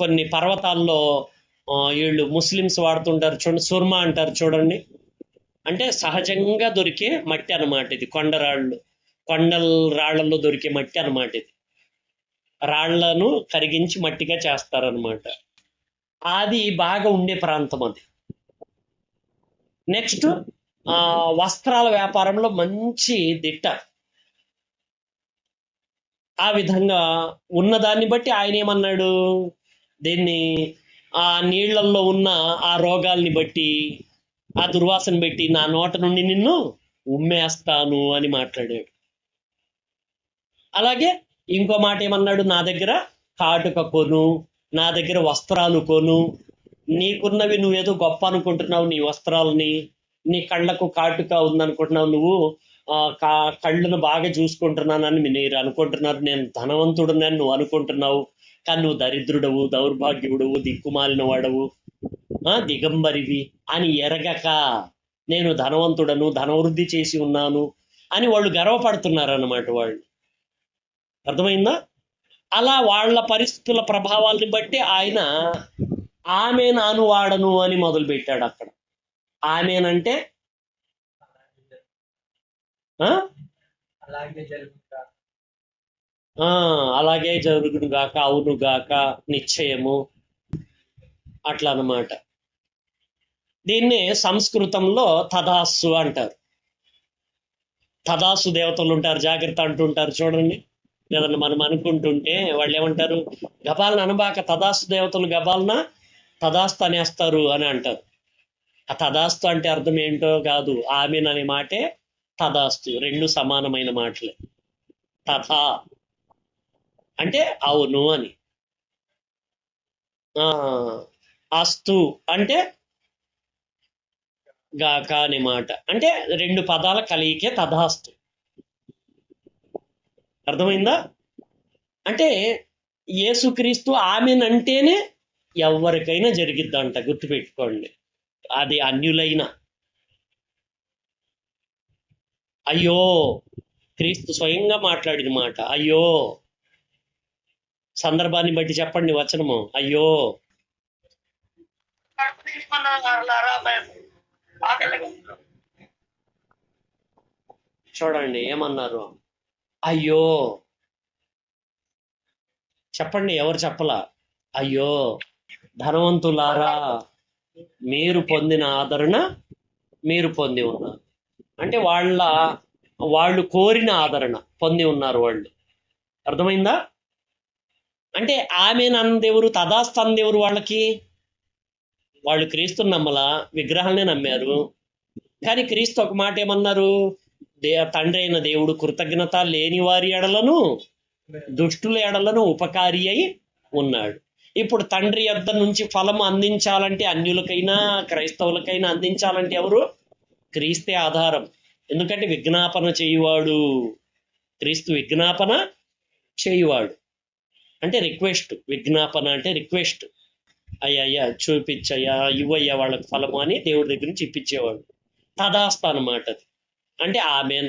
కొన్ని పర్వతాల్లో వీళ్ళు ముస్లిమ్స్ వాడుతుంటారు చూడండి, సుర్మా అంటారు చూడండి. అంటే సహజంగా దొరికే మట్టి అన్నమాట ఇది. కొండల రాళ్లలో దొరికే మట్టి అన్నమాట ఇది. రాళ్లను కరిగించి మట్టిగా చేస్తారనమాట. అది బాగా ఉండే ప్రాంతం అది. నెక్స్ట్ వస్త్రాల వ్యాపారంలో మంచి దిట్ట. ఆ విధంగా ఉన్నదాన్ని బట్టి ఆయన ఏమన్నాడు, దీన్ని ఆ నీళ్లలో ఉన్న ఆ రోగాల్ని బట్టి ఆ దుర్వాసన బట్టి నా నోట నుండి నిన్ను ఉమ్మేస్తాను అని మాట్లాడాడు. అలాగే ఇంకో మాట ఏమన్నాడు, నా దగ్గర కాటుక కొను, నా దగ్గర వస్త్రాలు కొను. నీకున్నవి నువ్వేదో గొప్ప అనుకుంటున్నావు, నీ వస్త్రాలని. నీ కళ్ళకు కాటుక ఉందనుకుంటున్నావు, నువ్వు కళ్ళను బాగా చూసుకుంటున్నానని మీరు అనుకుంటున్నారు. నేను ధనవంతుడునని నువ్వు అనుకుంటున్నావు, కానీ నువ్వు దరిద్రుడవు, దౌర్భాగ్యుడవు, దిక్కుమాలిన వాడవు, దిగంబరివి అని ఎరగక నేను ధనవంతుడను, ధనవృద్ధి చేసి ఉన్నాను అని వాళ్ళు గర్వపడుతున్నారు అన్నమాట. వాళ్ళు అర్థమైందా? అలా వాళ్ళ పరిస్థితుల ప్రభావాల్ని బట్టి ఆయన ఆమెన్ అనువాడను అని మొదలు పెట్టాడు అక్కడ. ఆమెన్ అంటే అలాగే జరుగును గాక, అవును గాక, నిశ్చయము, అట్లా అన్నమాట. దీన్ని సంస్కృతంలో తదాస్సు అంటారు. తదాస్సు దేవతలు ఉంటారు, జాగ్రత్త అంటుంటారు చూడండి. లేదన్నా మనం అనుకుంటుంటే వాళ్ళు ఏమంటారు, గబాలన అనబాక, తదాస్తు దేవతలు గబాలన తదాస్తు అనేస్తారు అని అంటారు. ఆ తదాస్తు అంటే అర్థం ఏంటో కాదు, ఆమెన్ అనే మాటే తదాస్తు, రెండు సమానమైన మాటలే. తథా అంటే అవును అని, అస్తు అంటే గాక అనే మాట. అంటే రెండు పదాల కలయికే తథాస్తు. అర్థమైందా? అంటే యేసుక్రీస్తు ఆమెన్ అంటేనే ఎవరికైనా జరిగిద్దంట, గుర్తుపెట్టుకోండి. అది అన్యులైన. అయ్యో, క్రీస్తు స్వయంగా మాట్లాడిన మాట. అయ్యో, సందర్భాన్ని బట్టి చెప్పండి వచనము. అయ్యో, చూడండి ఏమన్నారు, అయ్యో. చెప్పండి, ఎవరు చెప్పలా? అయ్యో, ధనవంతులారా, మీరు పొందిన ఆదరణ మీరు పొంది ఉన్నారు. అంటే వాళ్ళు కోరిన ఆదరణ పొంది ఉన్నారు వాళ్ళు. అర్థమైందా? అంటే ఆమె నందెవరు, తదాస్తు అందెవరు వాళ్ళకి? వాళ్ళు క్రీస్తుని నమ్మలా, విగ్రహాలనే నమ్మారు. కానీ క్రీస్తు ఒక మాట ఏమన్నారు, తండ్రి అయిన దేవుడు కృతజ్ఞత లేని వారి ఎడలను, దుష్టుల ఎడలను ఉపకారి అయి ఉన్నాడు. ఇప్పుడు తండ్రి యొద్ద నుంచి ఫలం అందించాలంటే, అన్యులకైనా క్రైస్తవులకైనా అందించాలంటే ఎవరు? క్రీస్తే ఆధారం. ఎందుకంటే విజ్ఞాపన చేయువాడు, క్రీస్తు విజ్ఞాపన చేయువాడు అంటే రిక్వెస్ట్. విజ్ఞాపన అంటే రిక్వెస్ట్. అయ్యా చూపించయ్యా, ఇవ్వయ్యా వాళ్ళకి ఫలము అని దేవుడి దగ్గర నుంచి ఇప్పించేవాడు. తదాస్త అన్నమాట అది. అంటే ఆమెన్,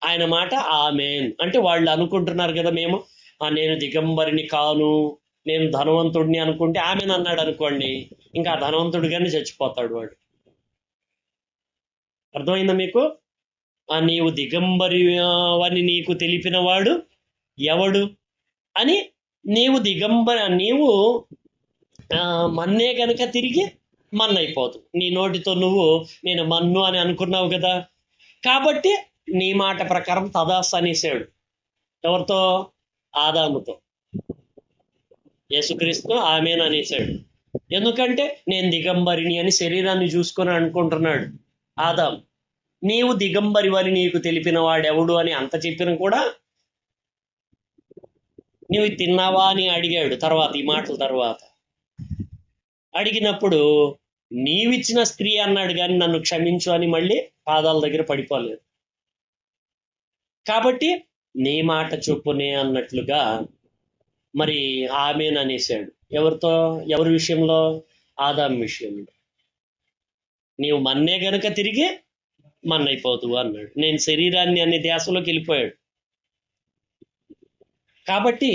ఆయన మాట ఆమెన్. అంటే వాళ్ళు అనుకుంటున్నారు కదా, మేము నేను దిగంబరిని కాను, నేను ధనవంతుడిని అనుకుంటే ఆమెన్ అన్నాడు అనుకోండి, ఇంకా ధనవంతుడిగానే చచ్చిపోతాడు వాడు. అర్థమైందా మీకు? నీవు దిగంబరి అని నీకు తెలిపినవాడు ఎవడు అని. నీవు మన్నే గనక తిరిగి మన్నైపోదు. నీ నోటితో నువ్వు నేను మన్ను అని అనుకున్నావు కదా, కాబట్టి నీ మాట ప్రకారం తదాస్ అనేసాడు. ఎవరితో? ఆదాముతో. యేసుక్రీస్తు ఆమెను అనేసాడు. ఎందుకంటే నేను దిగంబరిని అని శరీరాన్ని చూసుకొని అనుకుంటున్నాడు ఆదాం. నీవు దిగంబరి అని నీకు తెలిపిన వాడెవడు అని అంత చెప్పిన కూడా నీవు తిన్నావా అని అడిగాడు. తర్వాత ఈ మాటల తర్వాత అడిగినప్పుడు నీవిచ్చిన స్త్రీ అన్నాడు, కానీ నన్ను క్షమించు అని మళ్ళీ పాదాల దగ్గర పడిపోలేదు. కాబట్టి నీ మాట చొప్పునే అన్నట్లుగా మరి ఆమెను అనేసాడు. ఎవరి విషయంలో? ఆదాం విషయంలో. నీవు మన్నే గనక తిరిగి మన్నైపోతువు అన్నాడు. నేను శరీరాన్ని అనే ధ్యాసలోకి వెళ్ళిపోయాడు. కాబట్టి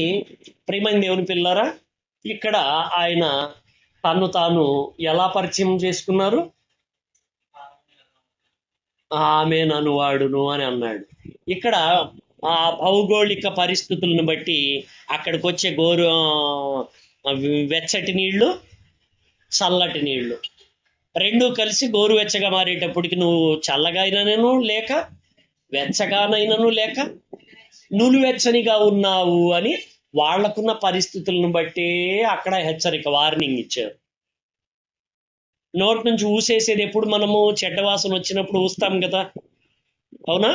ప్రియమైన దేవుని పిల్లరా, ఇక్కడ ఆయన తను తాను ఎలా పరిచయం చేసుకున్నారు? ఆమెను అనువాడును అని అన్నాడు. ఇక్కడ ఆ భౌగోళిక పరిస్థితులను బట్టి అక్కడికి వచ్చే వెచ్చటి నీళ్లు, చల్లటి నీళ్లు రెండూ కలిసి గోరువెచ్చగా మారేటప్పటికి నువ్వు చల్లగా అయినను లేక వెచ్చగానైనను లేక నులువెచ్చనిగా ఉన్నావు అని వాళ్లకున్న పరిస్థితులను బట్టే అక్కడ హెచ్చరిక, వార్నింగ్ ఇచ్చారు. నోటి నుంచి ఊసేసేది ఎప్పుడు? మనము చెడ్డవాసన వచ్చినప్పుడు ఊస్తాం కదా, అవునా?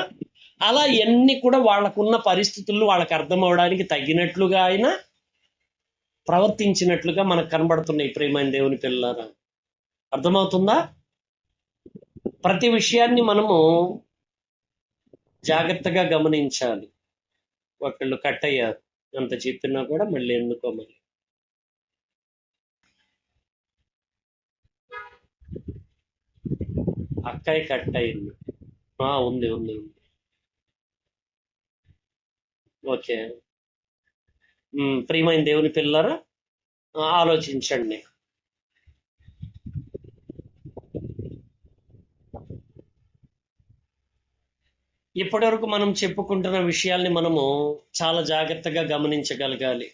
అలా ఇవన్నీ కూడా వాళ్ళకున్న పరిస్థితులను వాళ్ళకి అర్థం అవడానికి తగినట్లుగా ఆయన ప్రవర్తించినట్లుగా మనకు కనబడుతున్నాయి. ప్రియమైన దేవుని పిల్లలారా, అర్థమవుతుందా? ప్రతి విషయాన్ని మనము జాగ్రత్తగా గమనించాలి. ఒకళ్ళు కట్ అయ్యారు, అంత చెప్పినా కూడా మళ్ళీ ఎందుకో మరి. అక్కయ్య కట్ అయింది. ఉంది ఉంది ఉంది. ఓకే. ప్రియమైన దేవుని పిల్లరా, ఆలోచించండి. ఇప్పటి వరకు మనం చెప్పుకుంటున్న విషయాల్ని మనము చాలా జాగ్రత్తగా గమనించగలగాలి.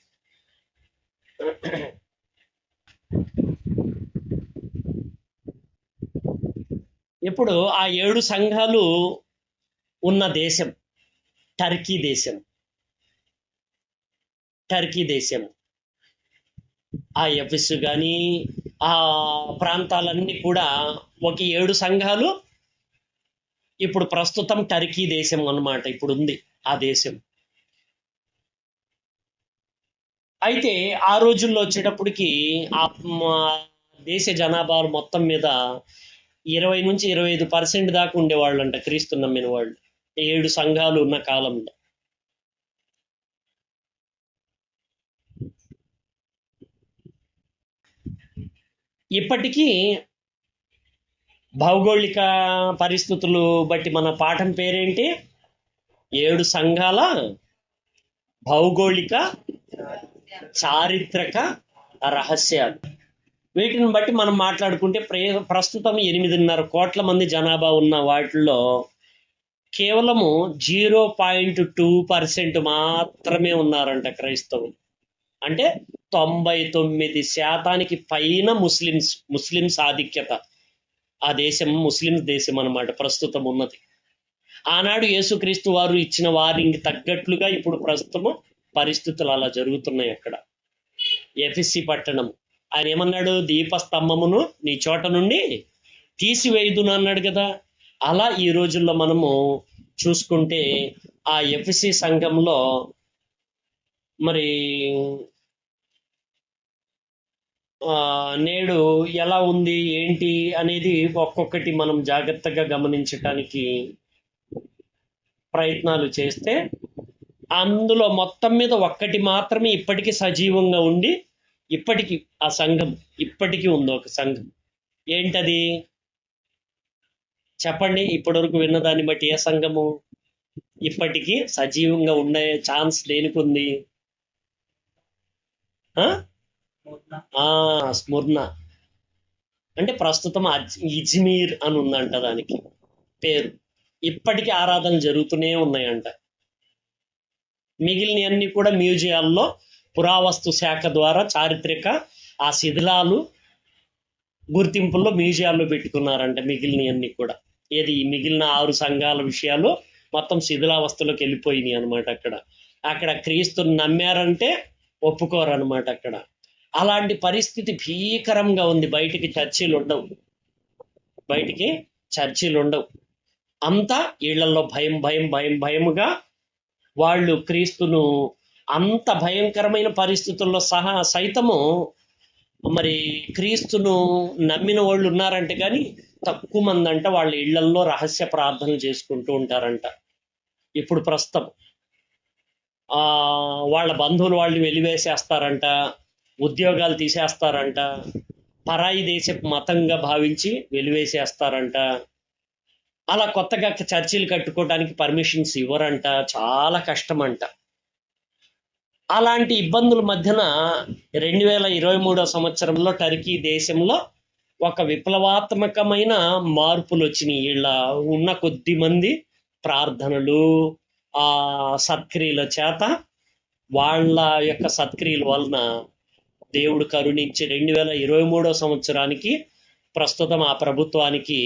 ఇప్పుడు ఆ 7 సంఘాలు ఉన్న దేశం టర్కీ దేశం. ఆ ఎఫెసు కానీ ఆ ప్రాంతాలన్నీ కూడా ఒక 7 సంఘాలు ఇప్పుడు ప్రస్తుతం టర్కీ దేశం అన్నమాట ఇప్పుడు ఉంది ఆ దేశం. అయితే ఆ రోజుల్లో వచ్చేటప్పటికి ఆ దేశ జనాభా మొత్తం మీద 20 నుంచి 25% దాకా ఉండేవాళ్ళు అంట క్రీస్తు నమ్మిన వాళ్ళు 7 సంఘాలు ఉన్న కాలంలో. ఇప్పటికీ భౌగోళిక పరిస్థితులు బట్టి మన పాఠం పేరేంటి? 7 సంఘాల భౌగోళిక చారిత్రక రహస్యాలు. వీటిని బట్టి మనం మాట్లాడుకుంటే ప్రస్తుతం 8.5 కోట్ల మంది జనాభా ఉన్న వాటిల్లో కేవలము 0.2% మాత్రమే ఉన్నారంట క్రైస్తవులు. అంటే 99% పైన ముస్లిమ్స్ ఆధిక్యత. ఆ దేశం ముస్లిమ్స్ దేశం అన్నమాట ప్రస్తుతం ఉన్నది. ఆనాడు యేసుక్రీస్తు వారు ఇచ్చిన వారికి తగ్గట్లుగా ఇప్పుడు ప్రస్తుతము పరిస్థితులు అలా జరుగుతున్నాయి. అక్కడ ఎఫెసీ పట్టణం ఆయన ఏమన్నాడు? దీపస్తంభమును నీ చోట నుండి తీసివేయుదును అన్నాడు కదా. అలా ఈ రోజుల్లో మనము చూసుకుంటే ఆ ఎఫెసీ సంఘంలో మరి నేడు ఎలా ఉంది ఏంటి అనేది ఒక్కొక్కటి మనం జాగ్రత్తగా గమనించటానికి ప్రయత్నాలు చేస్తే అందులో మొత్తం మీద ఒక్కటి మాత్రమే ఇప్పటికీ సజీవంగా ఉండి ఇప్పటికీ ఆ సంఘం ఇప్పటికీ ఉంది. ఒక సంఘం ఏంటది చెప్పండి? ఇప్పటి వరకు విన్నదాన్ని బట్టి ఏ సంఘము ఇప్పటికీ సజీవంగా ఉండే ఛాన్స్ లేనికుంది? స్ముర్ణ అంటే ప్రస్తుతం ఇజ్మీర్ అని ఉందంట దానికి పేరు. ఇప్పటికీ ఆరాధనలు జరుగుతూనే ఉన్నాయంట. మిగిలినవన్నీ కూడా మ్యూజియాల్లో పురావస్తు శాఖ ద్వారా చారిత్రక ఆ శిథిలాలు గుర్తింపుల్లో మ్యూజియాల్లో పెట్టుకున్నారంట. మిగిలినవన్నీ కూడా ఏది మిగిలిన 6 సంఘాల విషయాలు మొత్తం శిథిలావస్థలోకి వెళ్ళిపోయినాయి అనమాట. అక్కడ క్రీస్తుని నమ్మారంటే ఒప్పుకోరనమాట. అలాంటి పరిస్థితి భీకరంగా ఉంది. బయటికి చర్చిలు ఉండవు. అంతా ఇళ్లలో భయముగా వాళ్ళు క్రీస్తును అంత భయంకరమైన పరిస్థితుల్లో సైతము మరి క్రీస్తును నమ్మిన వాళ్ళు ఉన్నారంటే కానీ తక్కువ మంది అంట వాళ్ళ ఇళ్లల్లో రహస్య ప్రార్థనలు చేసుకుంటూ ఉంటారంట. ఇప్పుడు ప్రస్తుతం వాళ్ళ బంధువులు వాళ్ళని వెలివేసేస్తారంట, ఉద్యోగాలు తీసేస్తారంట, పరాయి దేశపు మతంగా భావించి వెలివేసేస్తారంట. అలా కొత్తగా చర్చిలు కట్టుకోవడానికి పర్మిషన్స్ ఇవ్వరంట. చాలా కష్టం అంట. అలాంటి ఇబ్బందుల మధ్యన 2023 సంవత్సరంలో టర్కీ దేశంలో ఒక విప్లవాత్మకమైన మార్పులు వచ్చినాయి. వీళ్ళ ఉన్న కొద్ది మంది ప్రార్థనలు, ఆ సత్క్రియల చేత, వాళ్ళ యొక్క సత్క్రియల వలన దేవుడు కరుణించి 2023 సంవత్సరానికి ప్రస్తుతం ఆ ప్రభుత్వానికి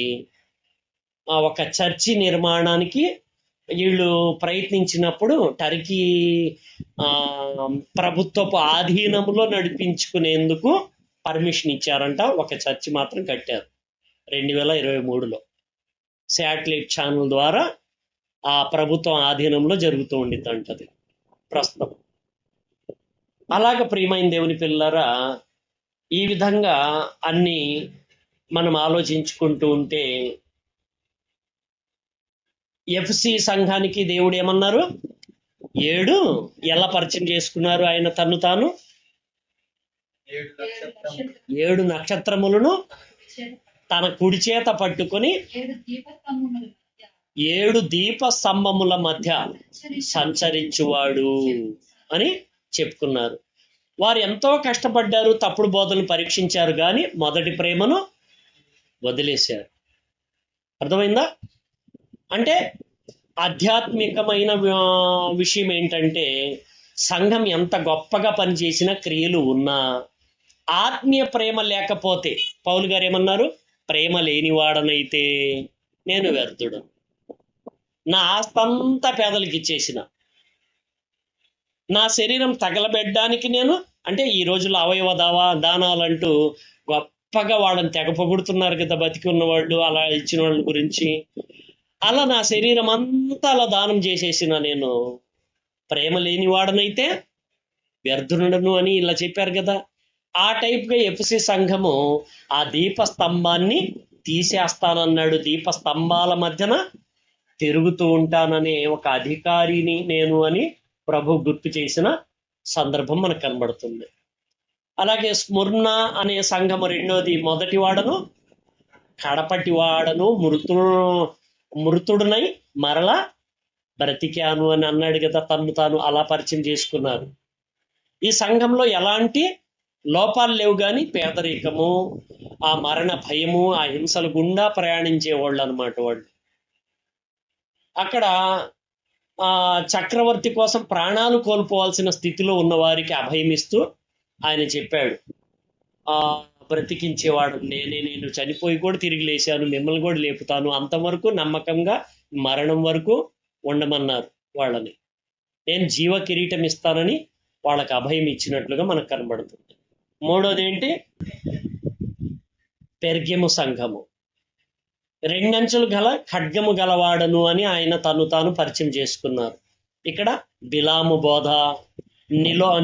ఒక చర్చి నిర్మాణానికి వీళ్ళు ప్రయత్నించినప్పుడు టర్కీ ప్రభుత్వపు ఆధీనంలో నడిపించుకునేందుకు పర్మిషన్ ఇచ్చారంట. ఒక చర్చి మాత్రం కట్టారు 2023లో. శాటిలైట్ ఛానల్ ద్వారా ఆ ప్రభుత్వం ఆధీనంలో జరుగుతూ ఉండిద్దంట అది ప్రస్తుతం. అలాగ ప్రియమైన దేవుని పిల్లరా, ఈ విధంగా అన్ని మనం ఆలోచించుకుంటూ ఉంటే ఎఫ్సి సంఘానికి దేవుడు ఏమన్నారు? 7 ఎలా పరిచయం చేసుకున్నారు ఆయన తను తాను? 7 నక్షత్రములను తన కుడి చేత పట్టుకొని 7 దీప స్తంభముల మధ్య సంచరించువాడు అని చెప్పుకున్నారు. వారు ఎంతో కష్టపడ్డారు, తప్పుడు బోధనలు పరీక్షించారు, కానీ మొదటి ప్రేమను వదిలేశారు. అర్థమైందా? అంటే ఆధ్యాత్మికమైన విషయం ఏంటంటే, సంఘం ఎంత గొప్పగా పనిచేసిన క్రియలు ఉన్నా ఆత్మీయ ప్రేమ లేకపోతే, పౌలు గారు ఏమన్నారు? ప్రేమ లేనివాడనైతే నేను వ్యర్థుడు. నా ఆస్తంతా పేదలకు ఇచ్చేసిన, నా శరీరం తగలబెట్టడానికి నేను, అంటే ఈ రోజుల్లో అవయవ దానాలంటూ గొప్పగా వాళ్ళని తెగ పొగుడుతున్నారు కదా బతికి ఉన్నవాళ్ళు, అలా ఇచ్చిన వాళ్ళ గురించి. అలా నా శరీరం అంతా అలా దానం చేసేసిన నేను ప్రేమ లేని వాడనైతే వ్యర్థుడను అని ఇలా చెప్పారు కదా. ఆ టైప్గా ఎఫ్సి సంఘము ఆ దీపస్తంభాన్ని తీసేస్తానన్నాడు. దీపస్తంభాల మధ్యన తిరుగుతూ ఉంటాననే ఒక అధికారిని నేను అని ప్రభు గుర్తు చేసిన సందర్భం మనకు కనబడుతుంది. అలాగే స్ముర్ణ అనే సంఘము రెండోది, మొదటి వాడను కడపటి వాడను మృతుడునై మరలా బ్రతికాను అని అన్నాడు కదా. తను తాను అలా పరిచయం చేసుకున్నారు. ఈ సంఘంలో ఎలాంటి లోపాలు లేవు, కానీ పేదరికము, ఆ మరణ భయము, ఆ హింసల గుండా ప్రయాణించేవాళ్ళు అనమాట వాళ్ళు. అక్కడ చక్రవర్తి కోసం ప్రాణాలు కోల్పోవాల్సిన స్థితిలో ఉన్న వారికి అభయమిస్తూ ఆయన చెప్పాడు, బ్రతికించేవాడు నేనే, నేను చనిపోయి కూడా తిరిగి లేచాను, మిమ్మల్ని కూడా లేపుతాను, అంతవరకు నమ్మకంగా మరణం వరకు ఉండమన్నారు వాళ్ళని. నేను జీవ కిరీటం ఇస్తానని వాళ్ళకి అభయం ఇచ్చినట్లుగా మనకు కనబడుతుంది. మూడోది ఏంటి? పెర్గెము సంఘము 2 అంచులు గల ఖడ్గము గలవాడను అని ఆయన తను తాను పరిచయం చేసుకున్నారు. ఇక్కడ బిలాము బోధ,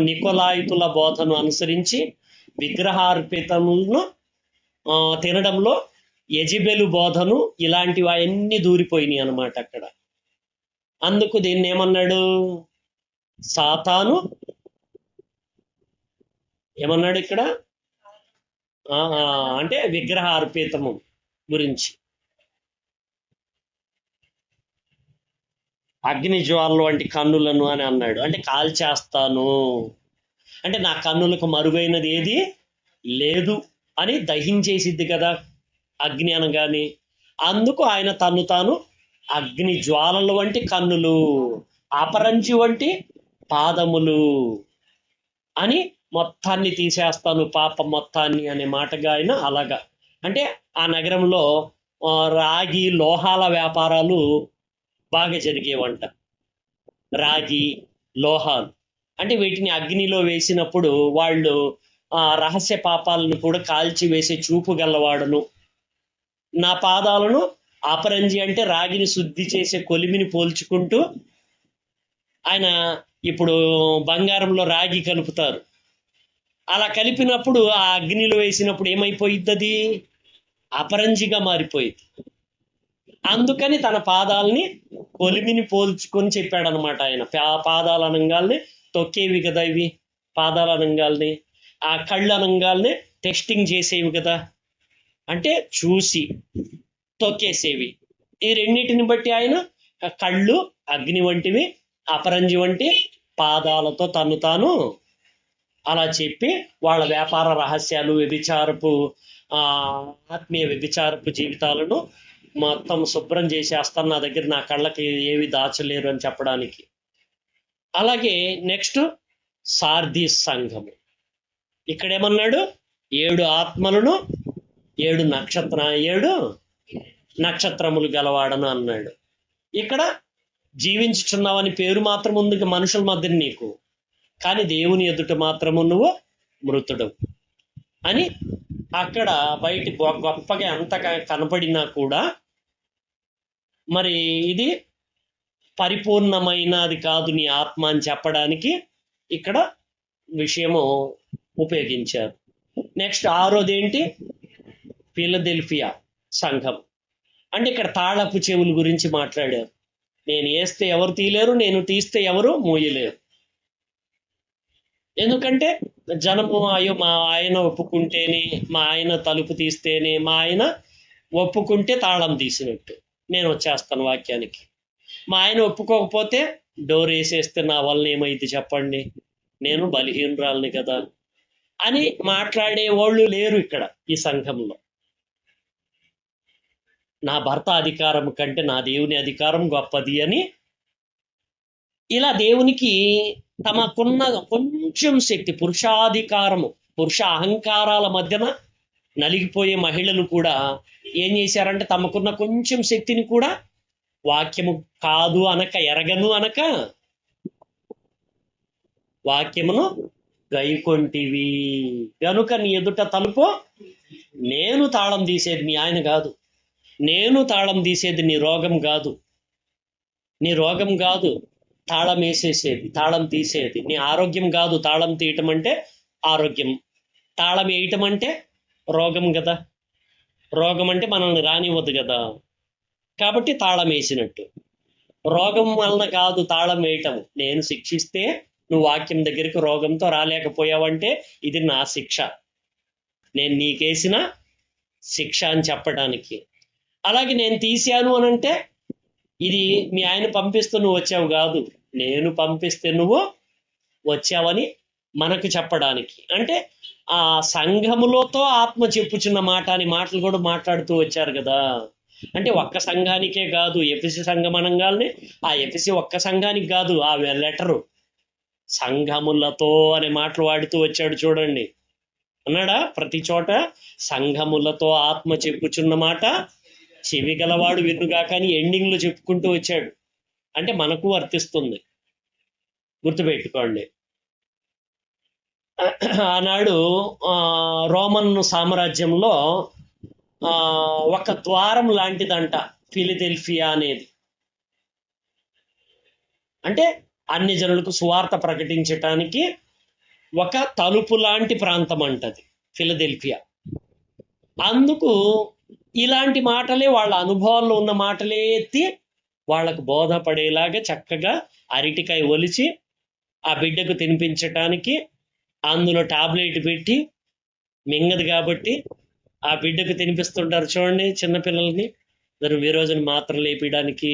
నికోలాయితుల బోధను అనుసరించి విగ్రహార్పితములను తినడంలో యెజెబెలు బోధను, ఇలాంటివి అవన్నీ దూరిపోయినాయి అన్నమాట అక్కడ. అందుకు దీన్ని ఏమన్నాడు? సాతాను ఏమన్నాడు ఇక్కడ అంటే విగ్రహార్పితము గురించి. అగ్ని జ్వాలలు వంటి కన్నులను అని అన్నాడు. అంటే కాల్చేస్తాను, అంటే నా కన్నులకు మరుగైనది ఏది లేదు అని దహించేసిద్ది కదా అగ్ని అనగానే. అందుకు ఆయన తను తాను అగ్ని జ్వాలలు వంటి కన్నులు, అపరంజి వంటి పాదములు అని మొత్తాన్ని తీసేస్తాను పాపం మొత్తాన్ని అనే మాటగా ఆయన అలాగా. అంటే ఆ నగరంలో రాగి లోహాల వ్యాపారాలు బాగా జరిగేవంట. రాగి లోహాలు అంటే వీటిని అగ్నిలో వేసినప్పుడు వాళ్ళు రహస్య పాపాలను కూడా కాల్చి వేసే చూపు గల్లవాడును. నా పాదాలను అపరంజి అంటే రాగిని శుద్ధి చేసే కొలిమిని పోల్చుకుంటూ ఆయన ఇప్పుడు బంగారంలో రాగి కలుపుతారు. అలా కలిపినప్పుడు ఆ అగ్నిలో వేసినప్పుడు ఏమైపోయిద్ది? అది అపరంజిగా మారిపోయింది. అందుకని తన పాదాలని కొలిమిని పోల్చుకొని చెప్పాడనమాట ఆయన. పాదాలు అనంగాల్ని తొక్కేవి కదా ఇవి, పాదాలు అనంగాల్ని. ఆ కళ్ళు అనంగాల్ని టెస్టింగ్ చేసేవి కదా, అంటే చూసి తొక్కేసేవి. ఈ రెండింటిని బట్టి ఆయన కళ్ళు అగ్ని వంటివి, అపరంజి వంటి పాదాలతో తను తాను అలా చెప్పి వాళ్ళ వ్యాపార రహస్యాలు, వ్యభిచారపు ఆత్మీయ వ్యభిచారపు జీవితాలను మొత్తం శుభ్రం చేసేస్తాను, నా దగ్గర నా కళ్ళకి ఏవి దాచలేరు అని చెప్పడానికి. అలాగే నెక్స్ట్ సార్దీస్ సంఘము. ఇక్కడేమన్నాడు? 7 ఆత్మలను 7 నక్షత్రములు గలవాడను అన్నాడు. ఇక్కడ జీవించుచున్నావని పేరు మాత్రం ఉంది మనుషుల మధ్య నీకు, కానీ దేవుని ఎదుట మాత్రము నువ్వు మృతుడు అని అక్కడ బయట గొప్పగా ఎంతగా కనపడినా కూడా మరి ఇది పరిపూర్ణమైనది కాదు నీ ఆత్మ అని చెప్పడానికి ఇక్కడ విషయము ఉపయోగించారు. నెక్స్ట్ 6వది ఏంటి? ఫిలదెల్ఫియా సంఘం. అంటే ఇక్కడ తాళపు చెవుల గురించి మాట్లాడారు. నేను వేస్తే ఎవరు తీయలేరు, నేను తీస్తే ఎవరు మూయలేరు. ఎందుకంటే జనము అయ్యో మా ఆయన ఒప్పుకుంటేనే, మా ఆయన తలుపు తీస్తేనే, మా ఆయన ఒప్పుకుంటే తాళం తీసినట్టు నేను వచ్చేస్తాను వాక్యానికి. మా ఆయన ఒప్పుకోకపోతే డోర్ వేసేస్తే నా వల్ల ఏమైంది చెప్పండి, నేను బలహీనరాలని కదా అని మాట్లాడే వాళ్ళు లేరు ఇక్కడ ఈ సంఘంలో. నా భర్త అధికారం కంటే నా దేవుని అధికారం గొప్పది అని ఇలా దేవునికి తమకున్న కొంచెం శక్తి, పురుషాధికారము, పురుష అహంకారాల మధ్యన నలిగిపోయే మహిళలు కూడా ఏం చేశారంటే తమకున్న కొంచెం శక్తిని కూడా వాక్యము కాదు అనక, ఎరగను అనక వాక్యమును గైకొంటివి గనుక నీ ఎదుట తలుపు నేను తాళం తీసేది మీ ఆయన కాదు, నేను తాళం తీసేది నీ రోగం కాదు, నీ రోగం కాదు తాళం వేసేసేది, తాళం తీసేది నీ ఆరోగ్యం కాదు. తాళం తీయటం అంటే ఆరోగ్యం, తాళం వేయటం అంటే రోగం కదా, రోగం అంటే మనల్ని రానివ్వదు కదా. కాబట్టి తాళం వేసినట్టు రోగం వలన కాదు తాళం వేయటం. నేను శిక్షిస్తే నువ్వు వాక్యం దగ్గరికి రోగంతో రాలేకపోయావంటే ఇది నా శిక్ష, నేను నీకేసిన శిక్ష అని చెప్పడానికి. అలాగే నేను తీశాను అనంటే ఇది మీ ఆయన పంపిస్తూ నువ్వు వచ్చావు కాదు, నేను పంపిస్తే నువ్వు వచ్చావని మనకు చెప్పడానికి. అంటే ఆ సంఘములతో ఆత్మ చెప్పుచున్న మాట అని మాటలు కూడా మాట్లాడుతూ వచ్చారు కదా. అంటే ఒక్క సంఘానికే కాదు, ఎఫెసీ సంఘం అనగానే ఆ ఎఫెసీ ఒక్క సంఘానికి కాదు, ఆ లెటరు సంఘములతో అనే మాటలు వాడుతూ వచ్చాడు చూడండి. అన్నాడా? ప్రతి చోట సంఘములతో ఆత్మ చెప్పుచున్న మాట చెవి గలవాడు వినుగా కానీ ఎండింగ్ లో చెప్పుకుంటూ వచ్చాడు. అంటే మనకు వర్తిస్తుంది, గుర్తుపెట్టుకోండి. ఆనాడు రోమన్ సామ్రాజ్యంలో ఒక ద్వారం లాంటిదంట ఫిలదెల్ఫియా అనేది. అంటే అన్ని జనులకు సువార్త ప్రకటించటానికి ఒక తలుపు లాంటి ప్రాంతం అంటది ఫిలదెల్ఫియా. అందుకు ఇలాంటి మాటలే, వాళ్ళ అనుభవాల్లో ఉన్న మాటలే ఎత్తి వాళ్ళకు బోధపడేలాగా చక్కగా అరటికాయ ఒలిచి ఆ బిడ్డకు తినిపించటానికి అందులో టాబ్లెట్ పెట్టి మింగదు కాబట్టి ఆ బిడ్డకు తినిపిస్తుంటారు చూడండి. చిన్నపిల్లల్ని ఈ రోజున మాత్రం లేపడానికి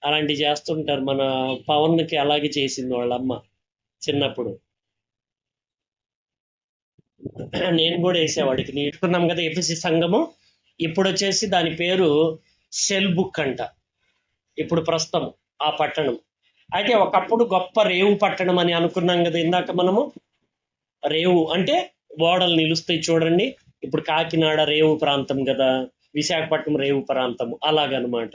అలాంటివి చేస్తుంటారు. మన పవన్కి అలాగే చేసింది వాళ్ళ అమ్మ చిన్నప్పుడు. నేను కూడా వేసేవాడికి. నేర్చుకున్నాం కదా ఎఫెసీ సంఘము. ఇప్పుడు వచ్చేసి దాని పేరు సెల్ బుక్ అంట. ఇప్పుడు ప్రస్తుతం ఆ పట్టణం. అయితే ఒకప్పుడు గొప్ప రేవు పట్టణం అని అనుకున్నాం కదా ఇందాక మనము. రేవు అంటే ఓడలు నిలుస్తాయి చూడండి. ఇప్పుడు కాకినాడ రేవు ప్రాంతం కదా, విశాఖపట్నం రేవు ప్రాంతం అలాగనమాట.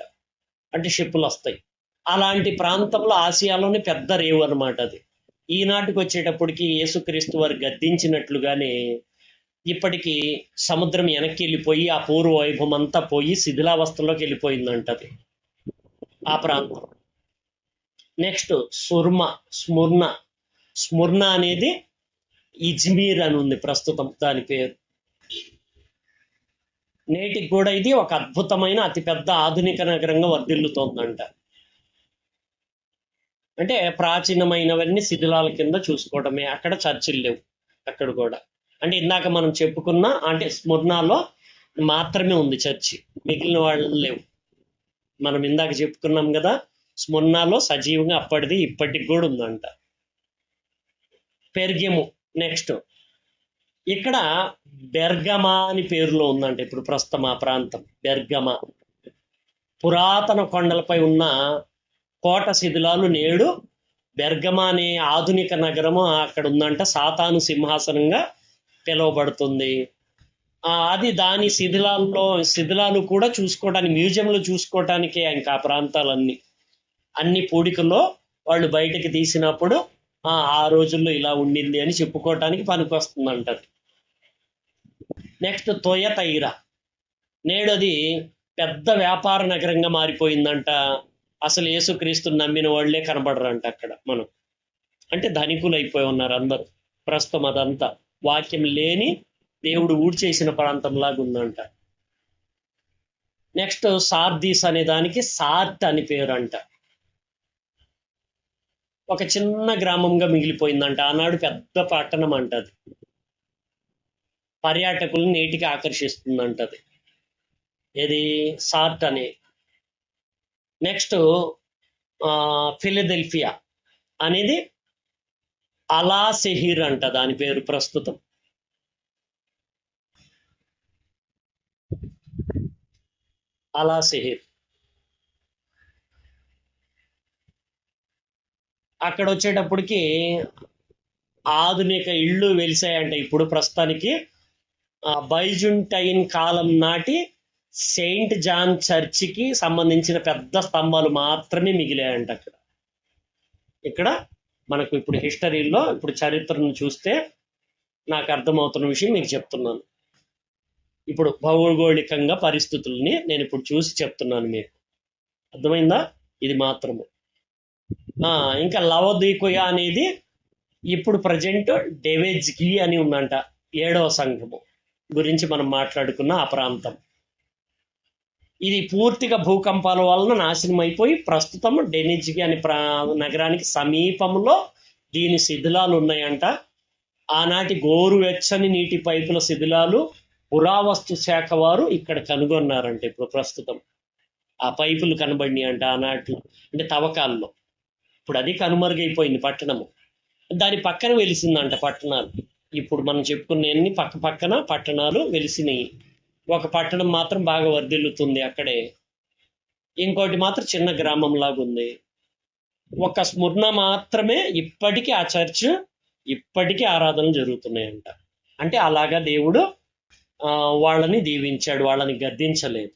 అంటే షిప్పులు వస్తాయి. అలాంటి ప్రాంతంలో ఆసియాలోని పెద్ద రేవు అనమాట అది. ఈనాటికి వచ్చేటప్పటికి యేసుక్రీస్తు వారు గద్దించినట్లుగానే ఇప్పటికి సముద్రం వెనక్కి వెళ్ళిపోయి ఆ పూర్వ వైభవం అంతా పోయి శిథిలావస్థలోకి వెళ్ళిపోయిందంట అది ఆ ప్రాంతం. నెక్స్ట్ స్ముర్ణ. స్ముర్ణ అనేది ఇజ్మీర్ అని ఉంది ప్రస్తుతం దాని పేరు. నేటికి కూడా ఇది ఒక అద్భుతమైన అతిపెద్ద ఆధునిక నగరంగా వర్ధిల్లుతోందంట. అంటే ప్రాచీనమైనవన్నీ శిథిలాల కింద చూసుకోవడమే. అక్కడ చర్చిలు లేవు అక్కడ కూడా. అంటే ఇందాక మనం చెప్పుకున్న అంటే స్ముర్నాలో మాత్రమే ఉంది చర్చి, మిగిలిన వాళ్ళు లేవు. మనం ఇందాక చెప్పుకున్నాం కదా, స్ముర్నాలో సజీవంగా అప్పటిది ఇప్పటికి కూడా ఉందంట. పెర్గెము నెక్స్ట్. ఇక్కడ బెర్గమా అని పేరులో ఉందంట ఇప్పుడు ప్రస్తుతం ఆ ప్రాంతం. బెర్గమా పురాతన కొండలపై ఉన్న కోట శిథిలాలు నేడు బెర్గమా అనే ఆధునిక నగరము అక్కడ ఉందంట. సాతాను సింహాసనంగా పిలువబడుతుంది. అది దాని శిథిలాలు కూడా చూసుకోవడానికి, మ్యూజియంలో చూసుకోవటానికే ఇంకా ఆ ప్రాంతాలన్నీ. అన్ని పూడికల్లో వాళ్ళు బయటకు తీసినప్పుడు ఆ రోజుల్లో ఇలా ఉండింది అని చెప్పుకోవటానికి పనికొస్తుందంట. నెక్స్ట్ తొయతైరా. నేడు అది పెద్ద వ్యాపార నగరంగా మారిపోయిందంట. అసలు యేసుక్రీస్తుని నమ్మిన వాళ్ళే కనబడరంట అక్కడ మనం. అంటే ధనికులు అయిపోయి ఉన్నారు అందరూ ప్రస్తుతం. అదంతా వాక్యం లేని దేవుడు ఊడ్చేసిన ప్రాంతంలాగా ఉందంట. నెక్స్ట్ సార్దీస్ అనే దానికి సార్ట్ అని పేరు అంట. ఒక చిన్న గ్రామంగా మిగిలిపోయిందంట. ఆనాడు పెద్ద పట్టణం అంట అది. పర్యాటకులను నేటికి ఆకర్షిస్తుందంట అది. ఇది సార్ట్ అనే. నెక్స్ట్ ఫిలదెల్ఫియా అనేది అలా సెహీర్ అంట దాని పేరు ప్రస్తుతం. అలా సెహీర్. అక్కడ వచ్చేటప్పటికి ఆధునిక ఇళ్ళు వెలిసాయంట ఇప్పుడు ప్రస్తుతానికి. బైజుంటైన్ కాలం నాటి సెయింట్ జాన్ చర్చికి సంబంధించిన పెద్ద స్తంభాలు మాత్రమే మిగిలాయంట అక్కడ. ఇక్కడ మనకు ఇప్పుడు హిస్టరీలో ఇప్పుడు చరిత్రను చూస్తే నాకు అర్థమవుతున్న విషయం మీకు చెప్తున్నాను. ఇప్పుడు భౌగోళికంగా పరిస్థితుల్ని నేను ఇప్పుడు చూసి చెప్తున్నాను మీకు. అర్థమైందా? ఇది మాత్రమే. ఇంకా లవదీకుయ అనేది ఇప్పుడు ప్రజెంట్ డెవెజ్గి అని ఉందంట. 7వ సంఘము గురించి మనం మాట్లాడుకున్న ఆ ప్రాంతం. ఇది పూర్తిగా భూకంపాల వలన నాశనం అయిపోయి ప్రస్తుతం డెనిజ్గి అనే నగరానికి సమీపంలో దీని శిథిలాలు ఉన్నాయంట. ఆనాటి గోరువెచ్చని నీటి పైపుల శిథిలాలు పురావస్తు శాఖ వారు ఇక్కడ కనుగొన్నారంట. ఇప్పుడు ప్రస్తుతం ఆ పైపులు కనబడినాయి అంట ఆనాటిలో, అంటే తవ్వకాల్లో. ఇప్పుడు అది కనుమరుగైపోయింది పట్టణము. దాని పక్కన వెలిసిందంట పట్టణాలు. ఇప్పుడు మనం చెప్పుకునే పక్క పక్కన పట్టణాలు వెలిసినాయి. ఒక పట్టణం మాత్రం బాగా వర్ధిల్లుతుంది అక్కడే, ఇంకోటి మాత్రం చిన్న గ్రామం లాగా ఉంది. ఒక స్ముర్ణ మాత్రమే ఇప్పటికీ ఆ చర్చ్ ఇప్పటికీ ఆరాధనలు జరుగుతున్నాయంట. అంటే అలాగా దేవుడు వాళ్ళని దీవించాడు, వాళ్ళని గద్దించలేదు.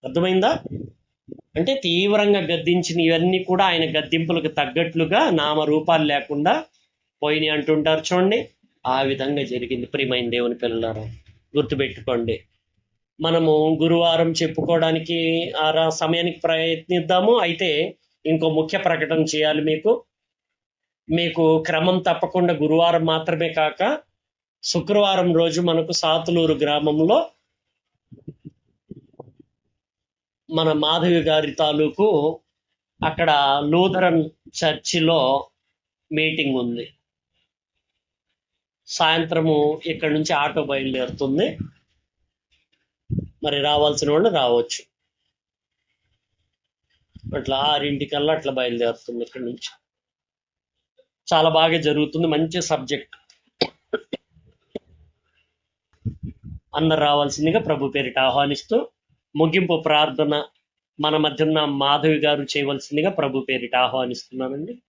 అర్థమైందా? అంటే తీవ్రంగా గద్దించిన ఇవన్నీ కూడా ఆయన గద్దింపులకు తగ్గట్లుగా నామరూపాలు లేకుండా పోయినాయి అంటుంటారు చూడండి. ఆ విధంగా జరిగింది. ప్రియమైన దేవుని పిల్లలారా, గుర్తుపెట్టుకోండి. మనము గురువారం చెప్పుకోవడానికి ఆ సమయానికి ప్రయత్నిద్దాము. అయితే ఇంకో ముఖ్య ప్రకటన చేయాలి మీకు క్రమం తప్పకుండా గురువారం మాత్రమే కాక శుక్రవారం రోజు మనకు సాతులూరు గ్రామంలో మన మాధవి గారి తాలూకు అక్కడ లూథరన్ చర్చిలో మీటింగ్ ఉంది. సాయంత్రము ఇక్కడి నుంచి ఆటో బయలుదేరుతుంది. మరి రావాల్సిన వాళ్ళు రావచ్చు. అట్లా 6:00కల్లా అట్లా బయలుదేరుతుంది ఇక్కడి నుంచి. చాలా బాగా జరుగుతుంది. మంచి సబ్జెక్ట్. అందరు రావాల్సిందిగా ప్రభు పేరిట ఆహ్వానిస్తూ ముగింపు ప్రార్థన మన మధ్య ఉన్న మాధవి గారు చేయవలసిందిగా ప్రభు పేరిట ఆహ్వానిస్తున్నానండి.